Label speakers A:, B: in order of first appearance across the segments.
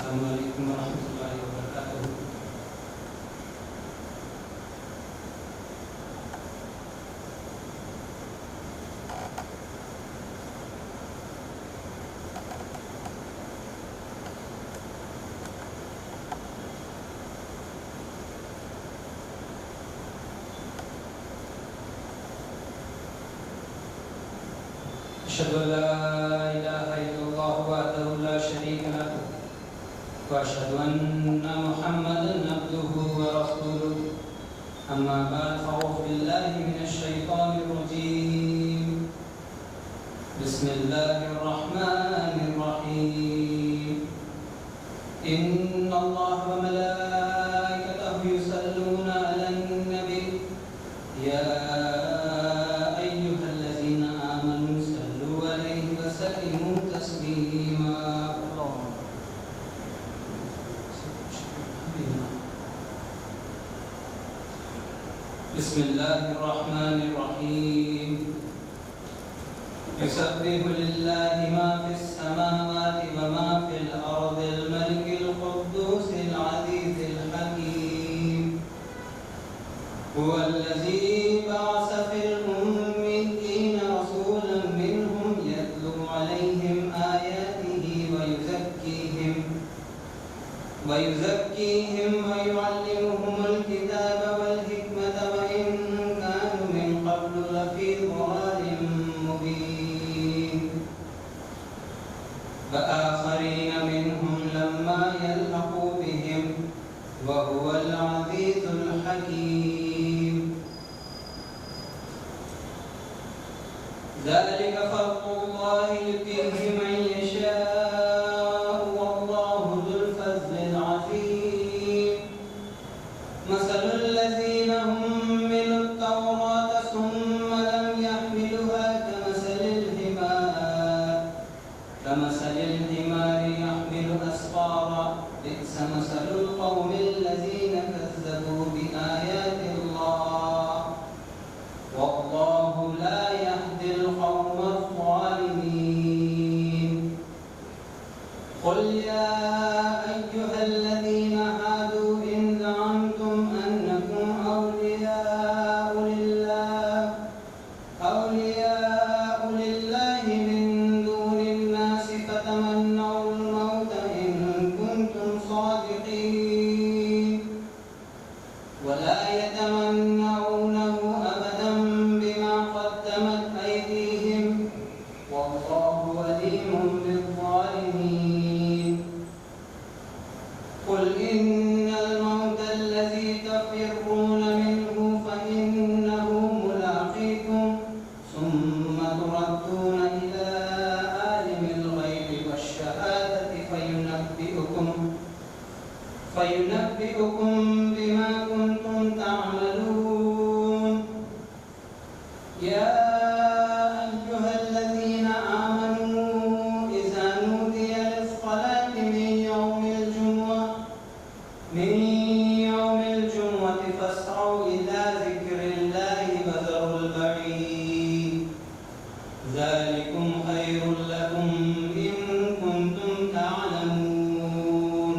A: السلام علیکم ورحمۃ اللہ وبرکاتہ۔ أشهد أن لا إله إلا الله وحده لا شريك له وأشهد أن محمدا عبده ورسوله أما بعد فأعوذ بالله من الشيطان الرجيم بسم الله الرحمن الرحيم إن الله وملائكته يصلون على النبي يا بسم الله الرحمن الرحيم يسبح لله ما في السماوات وما في الأرض الملك القدوس العزيز الحكيم هو الذي بعث في الأميين رسولا منهم يتلو عليهم آياته ويزكيهم ويعلمهم الكتاب والحكمة وإن كانوا من قبل لفي ضلال مبين وآخرين منهم لما يلحقوا بهم وهو العزيز الحكيم ذلك فضل الله يؤتيه من يشاء والله ذو الفضل العظيم مثل الذين حملوا التوراة ثم لم يحملوها كمثل الحمار يحمل أسفارا بئس مثل القوم الذين كذبوا بآيات الله والله لا يهدي القوم الظالمين قل يا أيها الذين هادوا إن زعمتم أنكم أولياء لله من دون الناس فتمنوا الموت إن كنتم صادقين ولا يتمنونه أبدا بما قدمت أيديهم والله عليم بالظالمين قل إن الموت الذي تفرون منه فإنه ملاقيكم ثم تردون إلى عالم الغيب والشهادة فينبئكم بما كنتم تعملون يا أيها الذين آمنوا إذا نودي للصلاة من يوم الجمعة فاسعوا إلى ذكر الله وذروا البيع ذلكم خير لكم إن كنتم تعلمون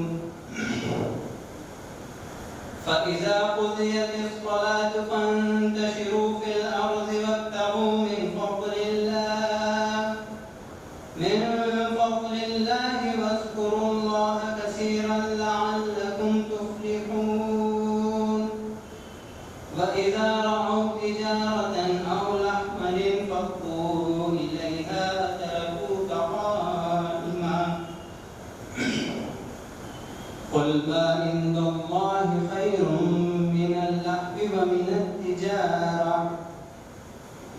A: فإذا قضيت الصلاة فانتشروا في الأرض وابتغوا من فضل الله واذكروا الله كثيرا لعلكم تفلحون وإذا رأوا تجارة أو لهوا انفضوا إليها وتركوك قائما قل ما عند الله خير من اللهو ومن التجارة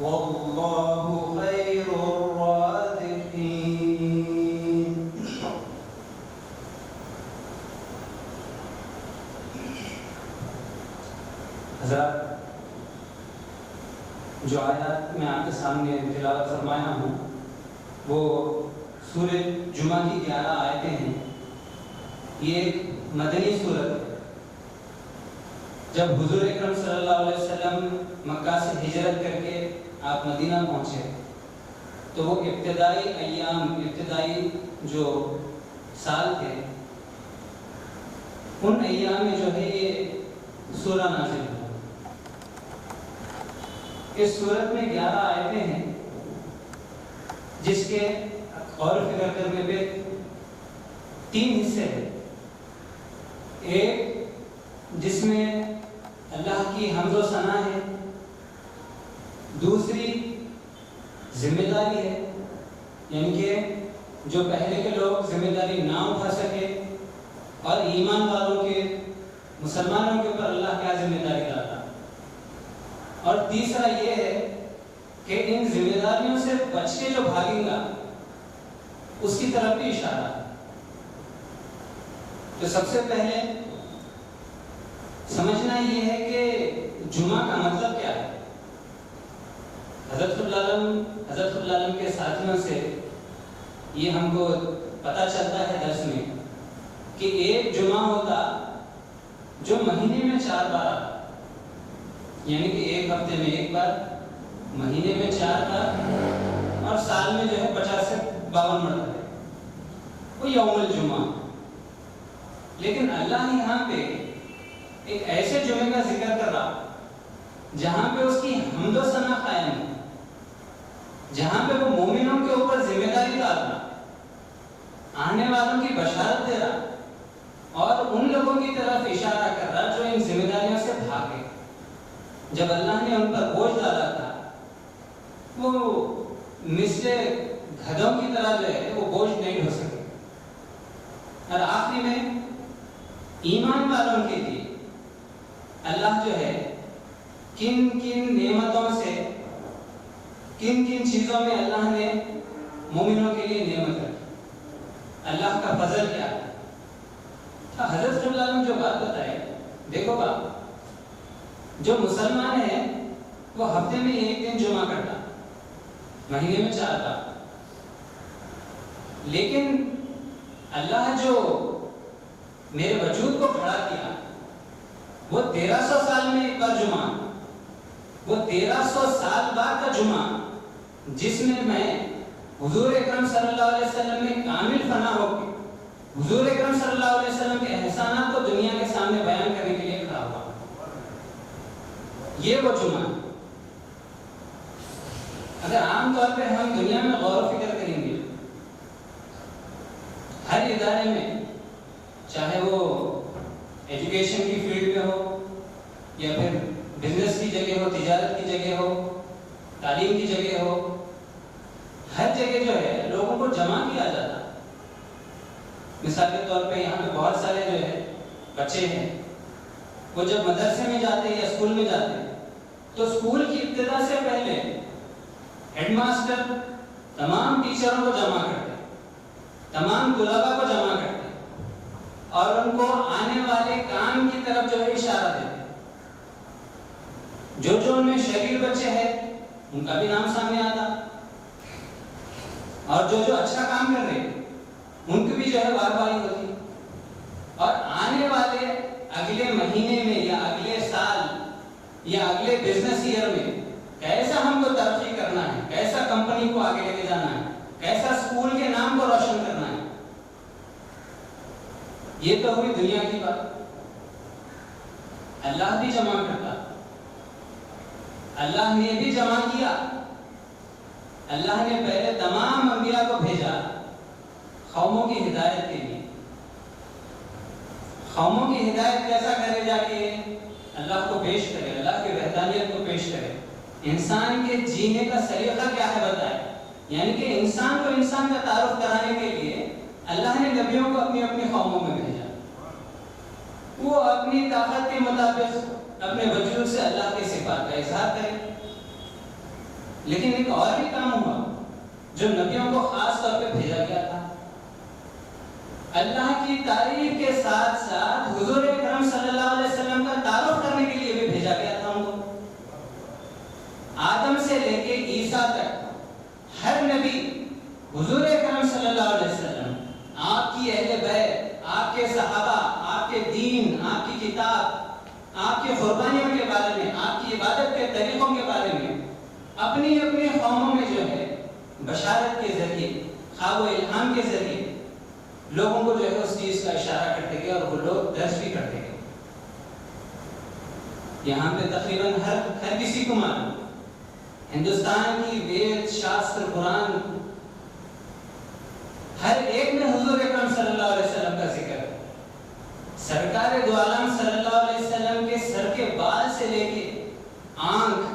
A: والله خير الرازقين حضرات جو آیات میں آپ کے سامنے تلاوت فرمایا ہوں وہ سورہ جمعہ کی 11 آیتیں ہیں۔ یہ ایک مدنی سورت ہے۔ جب حضور اکرم صلی اللہ علیہ وسلم مکہ سے ہجرت کر کے آپ مدینہ پہنچے تو وہ ابتدائی ایام، ابتدائی جو سال تھے ان ایام میں جو ہے یہ سورہ نازل ہوا۔ اس سورت میں 11 آیتیں ہیں جس کے غور و فکر کرنے پہ 3 حصے ہیں۔ ایک جس میں اللہ کی حمد و ثنا ہے، دوسری ذمہ داری ہے، یعنی کہ جو پہلے کے لوگ ذمہ داری نہ اٹھا سکے اور ایمان والوں کے مسلمانوں کے اوپر اللہ کیا ذمہ داری لاتا، اور تیسرا یہ ہے کہ ان ذمہ داریوں سے بچ کے جو بھاگے گا اس کی طرف بھی اشارہ ہے۔ تو سب سے پہلے سمجھنا یہ ہے کہ جمعہ کا مطلب کیا ہے۔ حضرت اللہ علیہ کے ساتھیوں سے یہ ہم کو پتہ چلتا ہے درس میں کہ ایک جمعہ ہوتا جو مہینے میں 4 بار آتا، یعنی کہ ایک ہفتے میں 1 بار، مہینے میں 4 بار، اور سال میں جو ہے 50 سے 52 مرتبہ وہ یوم الجمعہ۔ لیکن اللہ یہاں پہ ایک ایسے جمعے کا ذکر کر رہا جہاں پہ اس کی حمد و ثنا قائم ہے، جہاں پہ وہ مومنوں کے اوپر ذمہ داری ڈال رہا، آنے والوں کی بشارت دے رہا، اور ان لوگوں کی طرف اشارہ کر رہا جو ان ذمہ داریوں سے بھاگے۔ جب اللہ نے ان پر بوجھ ڈالا تھا وہ مثل گدھوں کی طرح جو ہے وہ بوجھ نہیں ڈھو سکے۔ اور آخری میں ایمان والوں کے لیے اللہ جو ہے کن کن نعمتوں سے، کن کن چیزوں میں اللہ نے مومنوں کے لیے نعمت رکھی، اللہ کا فضل کیا ہے۔ حضرت صلی اللہ علیہ وسلم جو بات بتائے، دیکھو باپ، جو مسلمان ہے وہ ہفتے میں 1 دن جمعہ کرتا، مہینے میں 4 بار، لیکن اللہ جو میرے وجود کو کھڑا کیا وہ 1300 سال میں 1 بار جمعہ، وہ 1300 سال بعد کا جمعہ جس میں حضور اکرم صلی اللہ علیہ وسلم میں کامل فنا ہو کے حضور اکرم صلی اللہ علیہ وسلم کے احسانات کو دنیا کے سامنے بیان کرنے کے لیے کھڑا ہوا، یہ وہ جمعہ۔ اگر عام طور پہ ہم دنیا میں غور و فکر کریں گے، ہر ادارے میں، چاہے وہ ایجوکیشن کی فیلڈ میں ہو یا پھر بزنس کی جگہ ہو، تجارت کی جگہ ہو، تعلیم کی جگہ ہو، ہر جگہ جو ہے لوگوں کو جمع کیا جاتا۔ مثال کے طور پہ یہاں پہ بہت سارے جو ہے بچے ہیں، وہ جب مدرسے میں جاتے ہیں یا اسکول میں جاتے ہیں تو اسکول کی ابتدا سے پہلے ہیڈ ماسٹر تمام ٹیچروں کو جمع کرتے، تمام طلباء کو جمع کرتے اور ان کو آنے والے کام کی طرف جو ہے اشارہ دیتے۔ جو ان میں شریر بچے ہیں ان کا بھی نام سامنے آتا، اور جو اچھا کام کر رہے ہیں ان کی بھی جو ہے واہواہی ہوتی، اور آنے والے اگلے مہینے میں یا اگلے سال یا اگلے بزنس ایئر میں کیسا ہم کو ترقی کرنا ہے، کیسا کمپنی کو آگے لے کے جانا ہے، کیسا اسکول کے نام کو روشن کرنا ہے۔ یہ تو ہوئی دنیا کی بات۔ اللہ بھی جمع کرتا، اللہ نے بھی جمع کیا۔ اللہ نے پہلے تمام انبیاء کو بھیجا قوموں کی ہدایت کے لیے۔ قوموں کی ہدایت کیسا کرے، جا کے اللہ کو پیش کرے، اللہ کی وحدانیت کو پیش کرے، انسان کے جینے کا سلیقہ کیا ہے بتائے، یعنی کہ انسان کو انسان کا تعارف کرانے کے لیے اللہ نے نبیوں کو اپنی اپنی قوموں میں بھیجا۔ وہ اپنی طاقت کے مطابق اپنے وجود سے اللہ کے صفات کا اظہار کرے۔ لیکن ایک اور بھی کام ہوا جو نبیوں کو خاص طور پہ بھیجا گیا تھا، اللہ کی تعریف کے ساتھ ساتھ حضور اکرم صلی اللہ علیہ وسلم کا تعارف کرنے کے لیے بھی بھیجا گیا تھا ان کو۔ آدم سے لے کے عیسیٰ تک ہر نبی حضور اکرم صلی اللہ علیہ وسلم آپ کی اہل بیت، آپ کے صحابہ، آپ کے دین، آپ کی کتاب، آپ کی قربانیوں کے بارے میں، آپ کی عبادت کے طریقوں کے بارے میں اپنی قوموں میں جو ہے بشارت کے ذریعے، خواب و الہام کے ذریعے لوگوں کو جو ہے اس چیز کا اشارہ کرتے گئے اور وہ لوگ درج بھی کرتے گئے. یہاں پہ تقریباً ہر کسی کو معلوم ہندوستان کی وید شاستر قرآن ہر ایک میں حضور اکرم صلی اللہ علیہ وسلم کا ذکر ہے. سرکار دو عالم صلی اللہ علیہ وسلم کے سر کے بال سے لے کے آنکھ،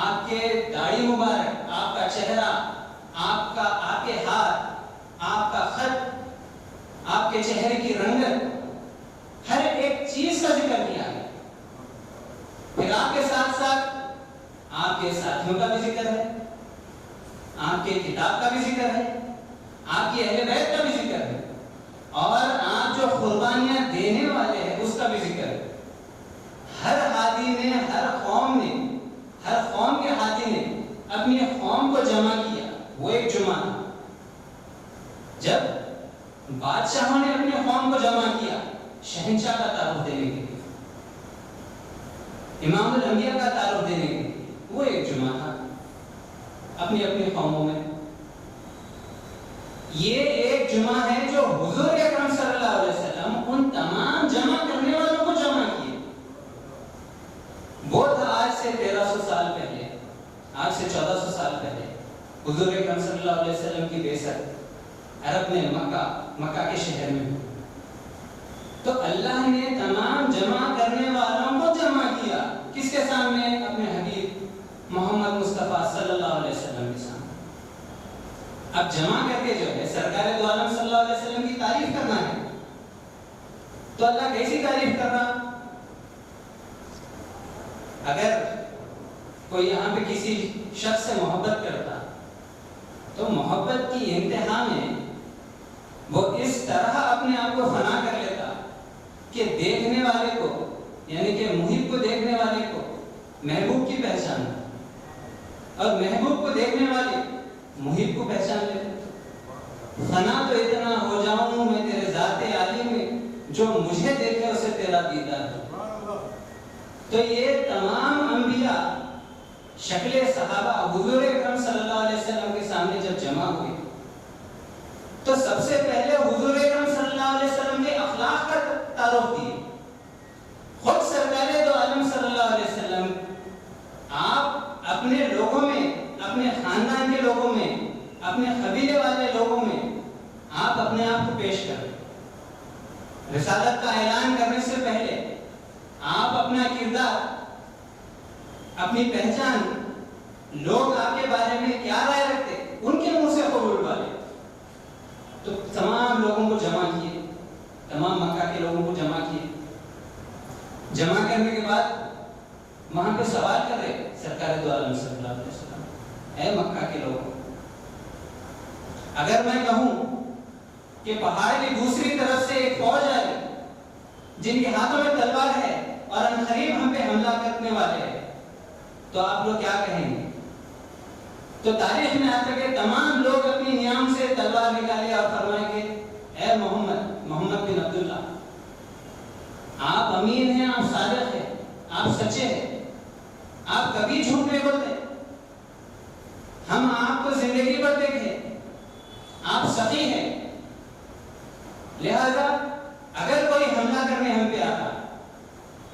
A: آپ کے داڑھی مبارک، آپ کا چہرہ، آپ کے ہاتھ، آپ کا خط، آپ کے چہرے کی رنگت، ہر ایک چیز کا ذکر کیا ہے. پھر آپ کے ساتھ ساتھ آپ کے ساتھیوں کا بھی ذکر ہے، آپ کے کتاب کا بھی ذکر ہے، آپ کی اہل بیت کا بھی ذکر ہے، اور آپ جو قربانیاں دینے والے ہیں اس کا بھی ذکر ہے. ہر ہادی نے، ہر قوم کے ہادی نے اپنی قوم کو جمع کیا. وہ ایک جمعہ تھا جب بادشاہوں نے اپنی قوم کو جمع کیا شہنشاہ کا تعارف دینے کے لیے، امام الانبیاء کا تعارف دینے کے لیے. وہ ایک جمعہ تھا اپنی اپنی قوموں میں. یہ ایک جمعہ ہے جو حضور اکرم صلی اللہ علیہ وسلم ان تمام جمع کرنے والوں کو جمع کیے. وہ تھا آج سے 1300 سال پہلے، آج سے 1400 سال پہلے حضور اکرم صلی اللہ علیہ وسلم کی بعثت عرب میں مکہ کے شہر میں. تو اللہ نے تمام جمع کرنے والوں کو جمع کیا کس کے سامنے؟ اپنے حبیب محمد مصطفیٰ صلی اللہ علیہ وسلم کے سامنے. اب جمع کر کے جو ہے سرکار دو عالم صلی اللہ علیہ وسلم کی تعریف کرنا ہے. تو اللہ کیسی تعریف کر رہا؟ اگر کوئی یہاں پہ کسی شخص سے محبت کرتا تو محبت کی انتہا میں وہ اس طرح اپنے آپ کو فنا کر لیتا کہ دیکھنے والے کو، یعنی کہ محب کو دیکھنے والے کو محبوب کی پہچان، اور محبوب کو دیکھنے والے محب کو پہچان لیتے. فنا تو اتنا ہو جاؤں میں تیرے ذات عالی میں، جو مجھے دیکھے اسے تیرا دیدار ہو. تو یہ تمام انبیاء شکل صحابہ حضور اکرم صلی اللہ علیہ وسلم کے سامنے جب جمع ہوئے تو سب سے پہلے حضور اکرم صلی اللہ علیہ وسلم کے اخلاق کا تعارف دیے. خود سرکار دو عالم صلی اللہ علیہ وسلم آپ اپنے لوگوں میں، اپنے خاندان کے لوگوں میں، اپنے قبیلے والے لوگوں میں آپ اپنے آپ کو پیش کریں. رسالت کا اعلان کرنے سے پہلے آپ اپنا کردار، اپنی پہچان، لوگ آپ کے بارے میں کیا رائے رکھتے ان کے منہ سے قبول والے. تو تمام لوگوں کو جمع کیے، تمام مکہ کے لوگوں کو جمع کیے. جمع کرنے کے بعد وہاں پہ سوال کر رہے سرکار دو عالم صلی اللہ علیہ وسلم، اے مکہ کے لوگوں، اگر میں کہوں کہ پہاڑ کی دوسری طرف سے ایک فوج آئی جن کے ہاتھوں میں تلوار ہے اور عنقریب ہم پہ حملہ کرنے والے ہیں، تو آپ لوگ کیا کہیں گے؟ تو تاریخ میں آتا ہے کہ تمام لوگ اپنی نیام سے تلوار نکالے اور فرمائیں کہ اے محمد بن عبداللہ، آپ امین ہیں، آپ صادق ہیں، آپ سچے ہیں، آپ کبھی جھوٹ نہیں بولتے، ہم آپ کو زندگی پر دیکھیں، آپ سخی ہیں، لہذا اگر کوئی حملہ کرنے ہم پہ آتا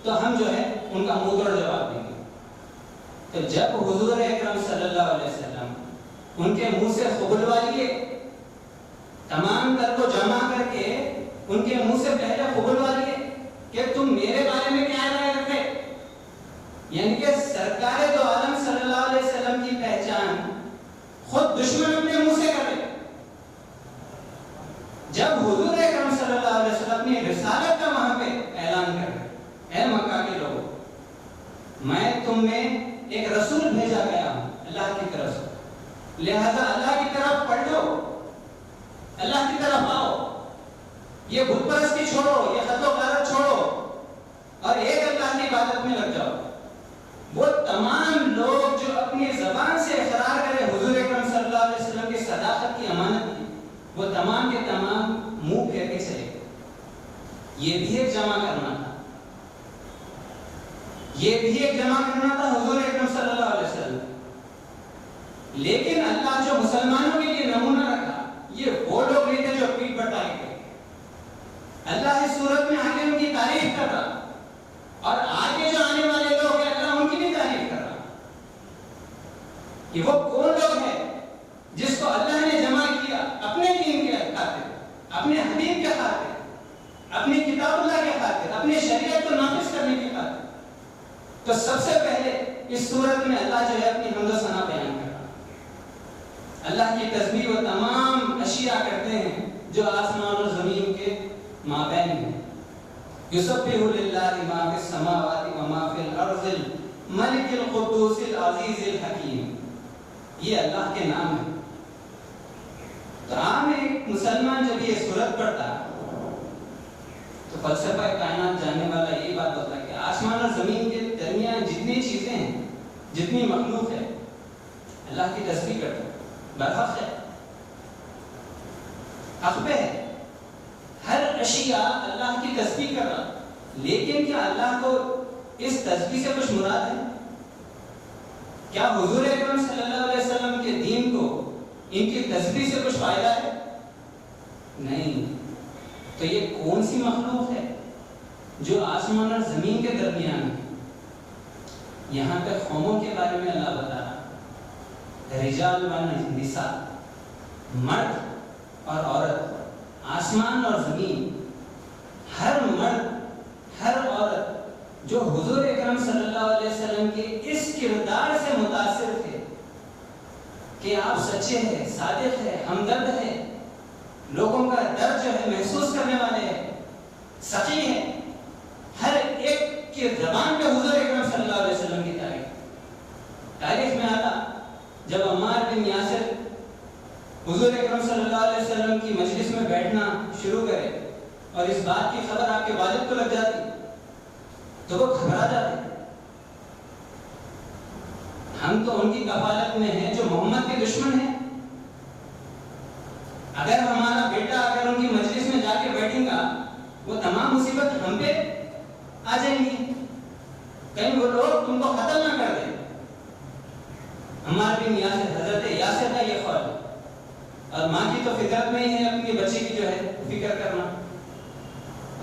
A: تو ہم جو ہے ان کا منہ توڑ جواب دیں گے. تو جب حضور اکرم صلی اللہ علیہ وسلم ان کے منہ سے قبولوا لیے، تمام تر کو جمع کر کے ان کے منہ سے پہلے قبولوا لیے کہ تم میرے بارے میں کیا رائے رکھتے، یعنی کہ سرکار دو عالم صلی اللہ علیہ وسلم کی پہچان خود دشمن اپنے منہ سے کرے. جب حضور اکرم صلی اللہ علیہ وسلم اپنی رسالت کا وہاں پہ اعلان کر رہے، اے مکہ کے لوگوں، میں تم میں ایک رسول بھیجا گیا ہوں اللہ کی طرف سے، لہذا اللہ کی طرف پلٹو، اللہ کی طرف آؤ، یہ بت پرستی چھوڑو، یہ خط و غارت چھوڑو اور ایک اللہ کی عبادت میں لگ جاؤ. وہ تمام لوگ جو اپنی زبان سے اقرار کرے حضور اکرم صلی اللہ علیہ وسلم کی صداقت کی امانت کی، وہ تمام کے تمام منہ پھیر کے چلے گئے. یہ بھی ایک جمع کرنا تھا، یہ بھی ایک جمع کرنا تھا حضور اکرم صلی اللہ علیہ وسلم. لیکن اللہ جو مسلمانوں کے لیے نمونہ رکھا، یہ وہ لوگ نہیں تھے جو پیٹ بٹائے گئے، اللہ اس صورت میں آگے ان کی تعریف کر رہا، اور آگے جو آنے والے لوگ ہیں اللہ ان کی بھی تعریف کر رہا کہ وہ کون لوگ ہیں جس کو اللہ نے جمع کیا اپنے دین کے خاطر، اپنے حبیب کے خاطر، اپنی کتاب اللہ کے خاطر، اپنی شریعت کو نافذ کرنے کے خاطر۔ تو سب سے پہلے اس صورت میں اللہ جو ہے اپنی حمد و ثنا بیان کر رہا، اللہ کی تسبیح وہ تمام اشیاء کرتے ہیں جو آسمان اور زمین کے مابین ہیں۔ یسبح للہ ما فی السماوات و ما فی الارض الملک القدوس العزیز الحکیم، یہ اللہ کے نام ہے۔ تو عام ایک مسلمان جب یہ سورت پڑھتا تو فلسفہ کائنات جاننے والا یہ بات ہوتا ہے کہ آسمان اور زمین کے درمیان جتنی چیزیں ہیں، جتنی مخلوق ہے، اللہ کی تسبیح کرتا ہے، برحق ہے، حق پہ ہے، ہر اشیاء اللہ کی تسبیح کر رہا۔ لیکن کیا اللہ کو اس تسبیح سے کچھ مراد ہے؟ کیا حضور اکرم صلی اللہ علیہ وسلم کے دین کو ان کی تسبیح سے کچھ فائدہ ہے؟ نہیں۔ تو یہ کون سی مخلوق ہے جو آسمان اور زمین کے درمیان ہے؟ یہاں پہ قوموں کے بارے میں اللہ بتا رہا، رجال و نساء، مرد اور عورت، آسمان اور زمین، ہر مرد ہر عورت جو حضور اکرم صلی اللہ علیہ وسلم کے اس کردار سے متاثر تھے کہ آپ سچے ہیں، صادق ہیں، ہمدرد ہیں، لوگوں کا درد جو ہے محسوس کرنے والے ہیں، سخی ہیں، ہر ایک کی زبان پہ حضور اکرم صلی اللہ علیہ وسلم کی تاریخ میں آتا جب عمار بن یاسر حضور اکرم صلی اللہ علیہ وسلم کی مجلس میں بیٹھنا شروع کرے اور اس بات کی خبر آپ کے والد کو لگ جاتی تو وہ گھبرا جاتے، ہم تو ان کی کفالت میں ہیں جو محمد کے دشمن ہیں، اگر ہمارا بیٹا اگر ان کی مجلس میں جا کے بیٹھیں گا وہ تمام مصیبت ہم پہ آ جائیں گی، کہیں وہ لوگ تم کو ختم نہ کر دیں۔ عمار بن یاسر، حضرت یاسر کا یہ خواب، اور ماں کی تو فطرت میں ہی ہے اپنی بچے کی جو ہے فکر کرنا،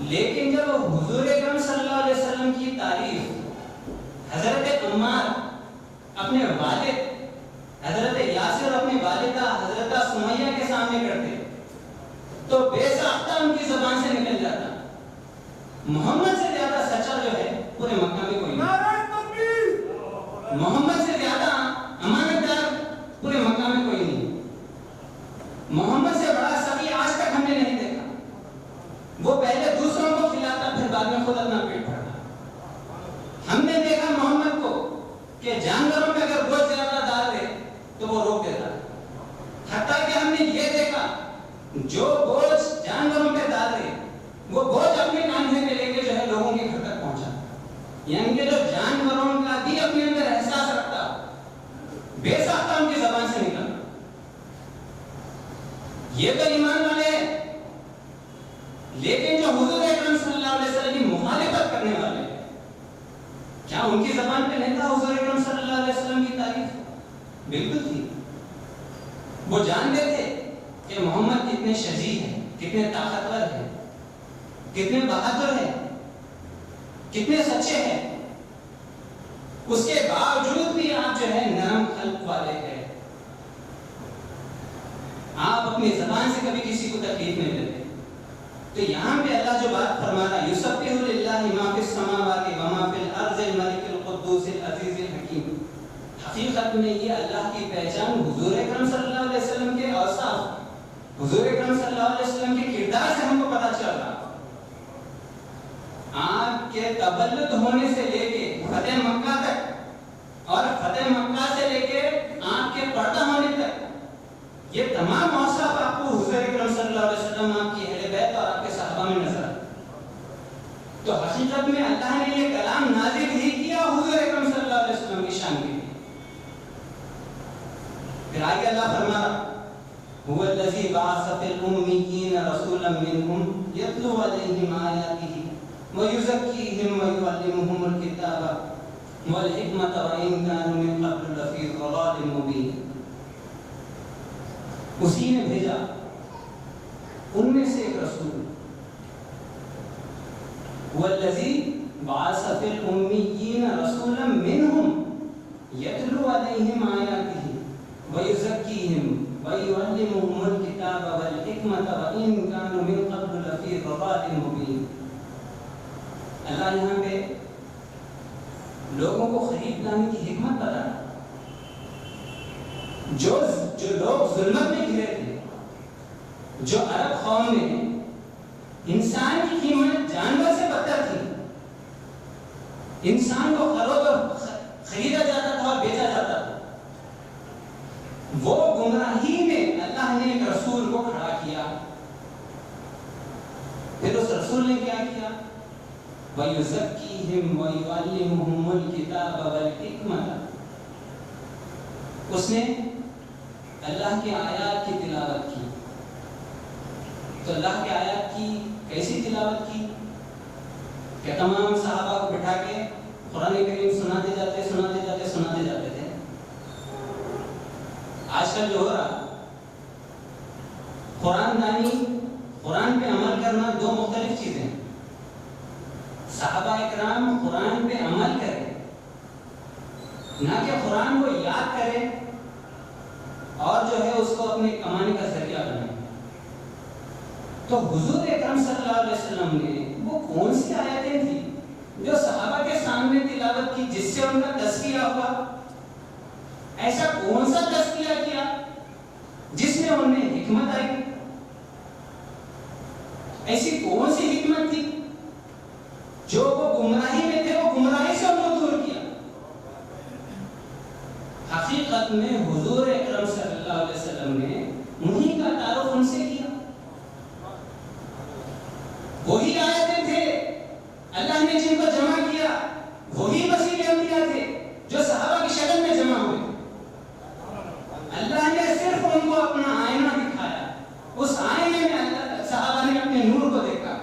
A: لیکن جب حضور اکرم صلی اللہ علیہ وسلم کی تعریف حضرت عمار اپنے والد حضرت یاسر اپنی والدہ حضرت سمیہ کے سامنے کرتے تو بے ساختہ ان کی زبان سے نکل جاتا، محمد سے زیادہ سچا جو ہے پورے مکہ میں کوئی نہیں، محمد سے زیادہ امانت دار پورے مکہ میں کوئی نہیں، محمد سے بڑا سخی آج تک ہم نے نہیں دیکھا، وہ پہلے دوسروں کو کھلاتا پھر بعد میں خود اپنا پیٹ بھرتا۔ ہم نے دیکھا محمد کو کہ جانوروں میں اگر گوشت زیادہ ڈال دے تو وہ روک دیتا، حتیٰ کہ ہم نے یہ دیکھا جو بوجھ جانوروں پہ ڈال دے وہ بوجھ اپنے کاندھے پہ لے کے جو ہے لوگوں کے گھر تک پہنچا، یعنی کہ جو جانوروں کا بھی اپنے اندر احساس رکھتا بے ساختہ ان کی زبان سے نکلا، یہ تو ایمان والے ہیں، لیکن جو حضور اکرم صلی اللہ علیہ وسلم کی مخالفت کرنے والے ہیں، کیا ان کی زبان پہ نہیں تھا حضور اکرم صلی اللہ علیہ وسلم کی تعریف؟ بالکل تھی، وہ جانتے تھے کہ محمد کتنے شجاع ہیں، کتنے طاقتور ہیں، کتنے بہادر ہیں، کتنے سچے ہیں، اس کے باوجود بھی آپ جو ہے نرم قلب والے ہیں، آپ اپنی زبان سے کبھی کسی کو تکلیف نہیں دیتے۔ تو یہاں پہ اللہ جو بات فرما رہا ہے یسبح للہ ما فی السماوات و ما فی الارض الملک القدوس العزیز الحکیم، حقیقت میں یہ اللہ کی پہچان حضور اکرم صلی اللہ علیہ وسلم کے اوصاف، حضور اکرم صلی اللہ علیہ وسلم کے کردار سے ہم کو پتہ چل رہا۔ آپ کے تولد ہونے سے لے کے فتح مکہ تک اور فتح مکہ سے لے کے آپ کے پردہ ہونے تک یہ تمام اوصاف آپ کو حضور اکرم صلی اللہ علیہ وسلم، آپ کی اہل بیت اور آپ کے صحابہ میں نظر آتے۔ تو حقیقت میں اللہ نے یہ کلام نازل ہی کیا حضور اکرم صلی اللہ علیہ وسلم کی شان کے لیے۔ پھر آگے اللہ فرما رہا هو الذی بعث فی الأمیین رسولا منهم یتلو علیہم آیاتہ ویزکیہم ویعلمہم الکتاب والحکمۃ وإن کانوا من قبل لفی ضلال مبین۔ اسی نے بھیجا ان میں سے ایک رسول والذی بعث فی الامیین رسولا منہم یتلو علیہم آیاتہ ویزکیہم ویعلمہم الکتاب والحکمۃ وإن کانوا من قبل لفی ضلال مبین۔ اللہ یہاں پہ لوگوں کو خرید لانے کی حکمت بتا رہا۔ جو لوگ ظلمت میں گھرے تھے، جو عرب قوم میں انسان کی قیمت جانور سے بدتر تھی، انسان کو خریدا جاتا تھا اور بیچا جاتا تھا، وہ گمراہی میں اللہ نے ایک رسول کو کھڑا کیا۔ پھر اس رسول نے کیا کیا؟ وَيُزَكِّيهِمْ وَيُعَلِّمُهُمُ الْكِتَابَ وَالْحِكْمَةَ، اس نے اللہ کی آیات کی تلاوت کی۔ تو اللہ کی آیات کی کیسی تلاوت کی کہ تمام صحابہ کو بٹھا کے قرآن کریم سناتے جاتے تھے۔ آج کل جو ہو رہا، قرآن دانی، قرآن پہ عمل کرنا دو مختلف چیزیں ہیں۔ صحابہ اکرام قرآن پہ عمل کریں، نہ کہ قرآن کو یاد کریں اور جو ہے اس کو اپنے کمانے کا ذریعہ بنائیں۔ تو حضور اکرم صلی اللہ علیہ وسلم نے وہ کون سی آیتیں تھیں جو صحابہ کے سامنے تلاوت کی جس سے ان کا تزکیہ ہوا؟ ایسا کون سا تزکیہ کیا جس میں ان میں حکمت آئی؟ ایسی کون سی حکمت تھی جو وہ گمراہی میں تھے، وہ گمراہی سے ان کو دور کیا؟ حقیقت میں حضور اکرم صلی اللہ علیہ وسلم نے انہی کا تعارف ان سے کیا۔ وہی آیتیں تھے اللہ نے جن کو جمع کیا، وہی وسیلے انبیاء تھے جو صحابہ کی شکل میں جمع ہوئے۔ اللہ نے صرف ان کو اپنا آئینہ دکھایا، اس آئینے میں صحابہ نے اپنے نور کو دیکھا۔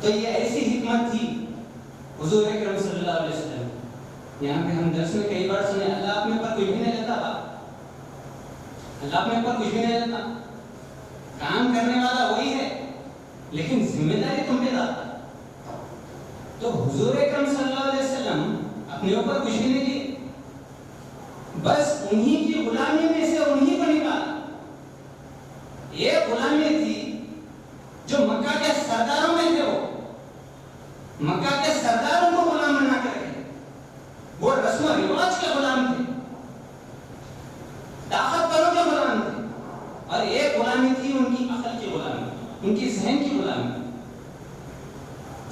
A: تو یہ ایسی حکمت تھی حضور اکرم صلی اللہ علیہ وسلم۔ یہاں پہ ہم درس میں کئی بار سنے اللہ اپنے اوپر کچھ بھی نہیں لیتا، اللہ اپنے اوپر کچھ بھی نہیں لیتا، کام کرنے والا وہی ہے لیکن ذمہ داری تم پہ لاتا۔ تو حضور اکرم صلی اللہ علیہ وسلم اپنے اوپر کچھ بھی نہیں لیے، بس انہی کی غلامی میں سے انہی کو نکالا۔ ایک غلامی تھی جو مکہ کے سرداروں میں تھے، مکہ کے سرداروں کو غلام بنا کر رکھے، وہ رسم و رواج کے غلام تھے، طاقتوروں کے غلام تھے، اور ایک غلامی تھی ان کی عقل کی غلامی، ان کی ذہن کی غلامی۔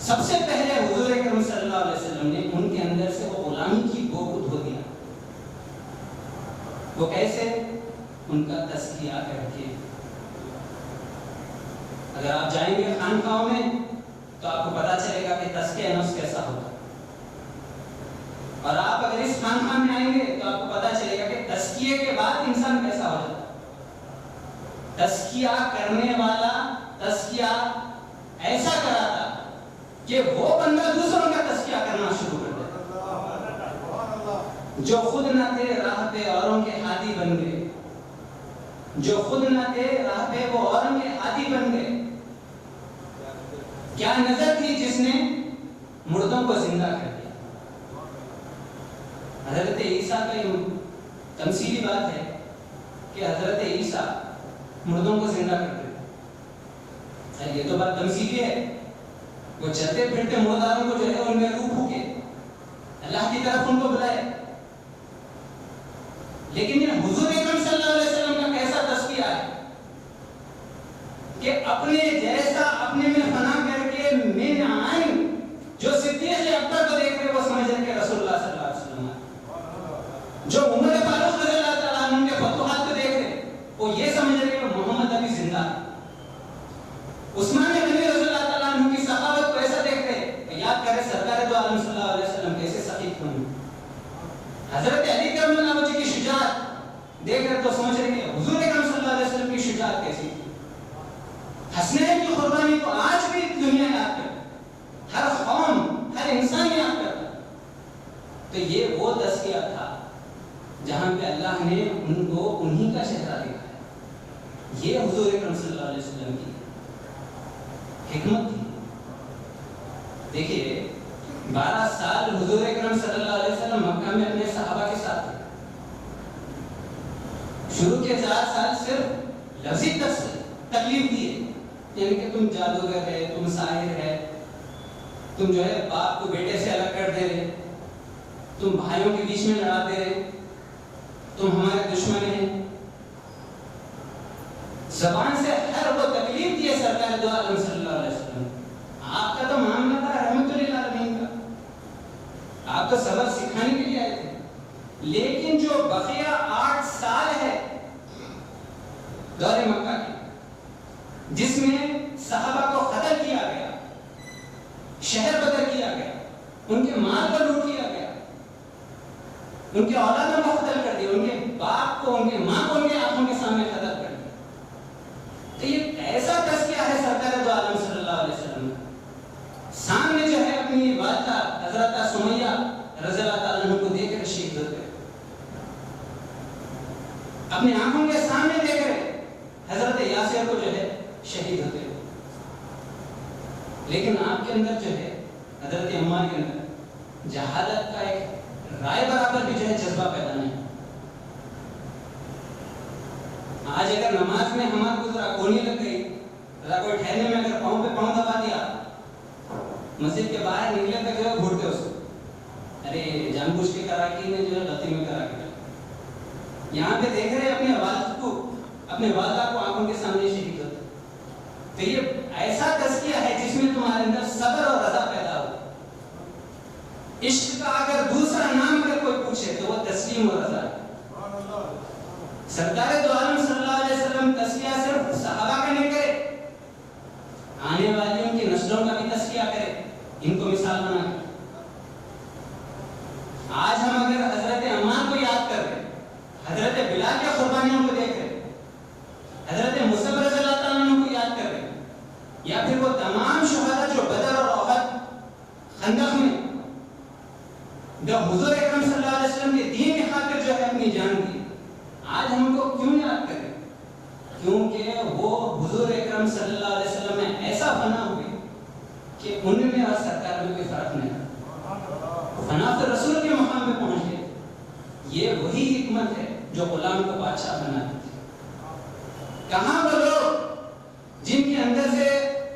A: سب سے پہلے حضور اکرم صلی اللہ علیہ وسلم نے ان کے اندر سے وہ غلامی کی بو کو دھو دیا۔ وہ کیسے؟ ان کا تزکیہ کر کے۔ اگر آپ جائیں گے خانقاہوں میں تو آپ کو پتا چلے گا کہ تزکیہ نفس کیسا ہوتا ہے، اور آپ اگر اس خانقاہ میں آئیں گے تو آپ کو پتا چلے گا کہ تزکیے کے بعد انسان کیسا ہو جاتا ہے۔ تزکیہ کرنے والا تزکیہ ایسا کراتا کہ وہ بندہ دوسروں کا تزکیہ کرنا شروع کر دیتا۔ جو خود نہ تھے راہ پہ اوروں کے ہادی بن گئے، جو خود نہ تھے راہ پہ وہ اوروں کے ہادی بن گئے۔ کیا نظر تھی جس نے مردوں کو زندہ کر دیا؟ حضرت عیسیٰ کا یہ تمثیلی بات ہے کہ حضرت عیسیٰ مردوں کو زندہ کر دیا۔ یہ تو بات تمثیلی ہے، وہ چلتے پھرتے مرداروں کو جو ہے ان میں روح پھونکے، اللہ کی طرف ان کو بلائے۔ لیکن یہ حضور اکرم صلی اللہ علیہ وسلم کا کیسا تزکیہ ہے کہ اپنے جیسا اپنے میں فنا کر کے من عین، جو صدیق اکبر کو دیکھ رہے وہ سمجھ رہے کہ رسول اللہ صلی اللہ علیہ وسلم ہے، جو عمر فاروق رضی اللہ تعالیٰ عنہ کے فتوحات کو دیکھ رہے وہ یہ سمجھ رہے کہ محمد ابھی زندہ ہے۔ عثمان غنی رضی اللہ تعالیٰ عنہ کی سخاوت کو ایسا دیکھ رہے، یاد کرے سرکار دو عالم صلی اللہ علیہ وسلم کیسے سخیف ہوئے۔ حضرت علی کرم اللہ وجہ کی شجاعت دیکھ رہے تو سمجھ رہے کہ حضور اکرم صلی اللہ علیہ وسلم کی شجاعت کیسی تھی۔ حسنین کی قربانی کو آج بھی دنیا یاد کرتی، ہر قوم ہر انسان یاد کرتا۔ تو یہ وہ تزکیہ تھا جہاں پہ اللہ نے ان کو انہی کا چہرہ دکھایا۔ یہ حضور اکرم صلی اللہ علیہ وسلم کی حکمت تھی. دیکھیے 12 سال حضور اکرم صلی اللہ علیہ وسلم مکہ میں اپنے صحابہ کے ساتھ تھے. شروع کے 4 سال صرف لفظی تکلیف دیے، یعنی کہ تم جادوگر ہے، تم ساحر ہے، تم جو ہے باپ کو بیٹے سے الگ کر دے رہے، تم بھائیوں کے بیچ میں لڑا دے رہے، تم ہمارے دشمن ہیں. زبان سے ہر وہ تکلیف دیے سرکار دو عالم صلی اللہ علیہ وسلم. آپ کا تو معاملہ تھا رحمت للعالمین کا، آپ تو سبق سکھانے کے لیے آئے تھے. لیکن جو بقیہ 8 سال ہے دور مکہ کی، جس میں صحابہ کو قتل کیا گیا، شہر بدر کیا گیا، ان کے مال کو لوٹ کیا گیا، ان کے اولادوں کو قتل کر دیا، ان کے باپ کو، ان کے ماں کو ان کے آنکھوں کے سامنے قتل کر دیا. تو یہ ایسا تذکیہ ہے سرکار دو عالم صلی اللہ علیہ وسلم کا. سامنے جو ہے اپنی والدہ حضرت سمیہ رضی اللہ تعالیٰ عنہ کو دیکھ کر شہید ہوتے، اپنی آنکھوں کے سامنے دیکھ رہے حضرت یاسر کو جو ہے شہید ہوتے. لیکن آپ کے اندر جو ہے حضرت عمار کے اندر جہادت کا ایک رائے برابر بھی جو ہے جذبہ پیدا نہیں. آج اگر نماز میں ہمارے کو ذرا کونی لگ گئی، ذرا کوئی ٹھہرنے میں اگر پاؤں پہ پاؤں دبا دیا، مسجد کے باہر نکلے تک جو ہے گھوڑتے اس کو، ارے جان بوجھ کے کرا کی نے جو ہے غلطی میں کرا کے. یہاں پہ دیکھ رہے اپنے والد کو، اپنے والدہ کو آنکھوں کے سامنے شہید ہوتے. تو یہ ایسا تزکیہ ہے جس میں تمہارے اندر صبر اور رضا پیدا ہو. عشق کا اگر دوسرا نام اگر کوئی پوچھے تو وہ تسلیم اور رضا ہے. سرکار دو عالم صلی اللہ علیہ وسلم تزکیہ صرف صحابہ کا نہیں کرے، آنے والی ان کی نسلوں کا بھی تزکیہ کرے، ان کو مثال بنا کر. آج ہم اگر حضرت عمار کو یاد کر رہے، حضرت بلال کے قربانیوں کو دیکھ رہے، حضرت مصعب رضی اللہ تعالیٰ عنہ کو یاد کر رہے، یا پھر وہ تمام شہداء جو بدر اور احد خندق میں جو حضور اکرم صلی اللہ علیہ وسلم کے دین کی خاطر جو ہے اپنی جان دی، آج ہم ان کو کیوں یاد کریں؟ کیونکہ وہ حضور اکرم صلی اللہ علیہ وسلم میں ایسا فنا ہوئے کہ ان میں اور سرکار میں کوئی فرق نہیں رہا. فنا تو رسول کے مقام میں پہنچ گئے. یہ وہی حکمت ہے جو غلام کو بادشاہ بنا دیتی. کہاں وہ لوگ جن کے اندر سے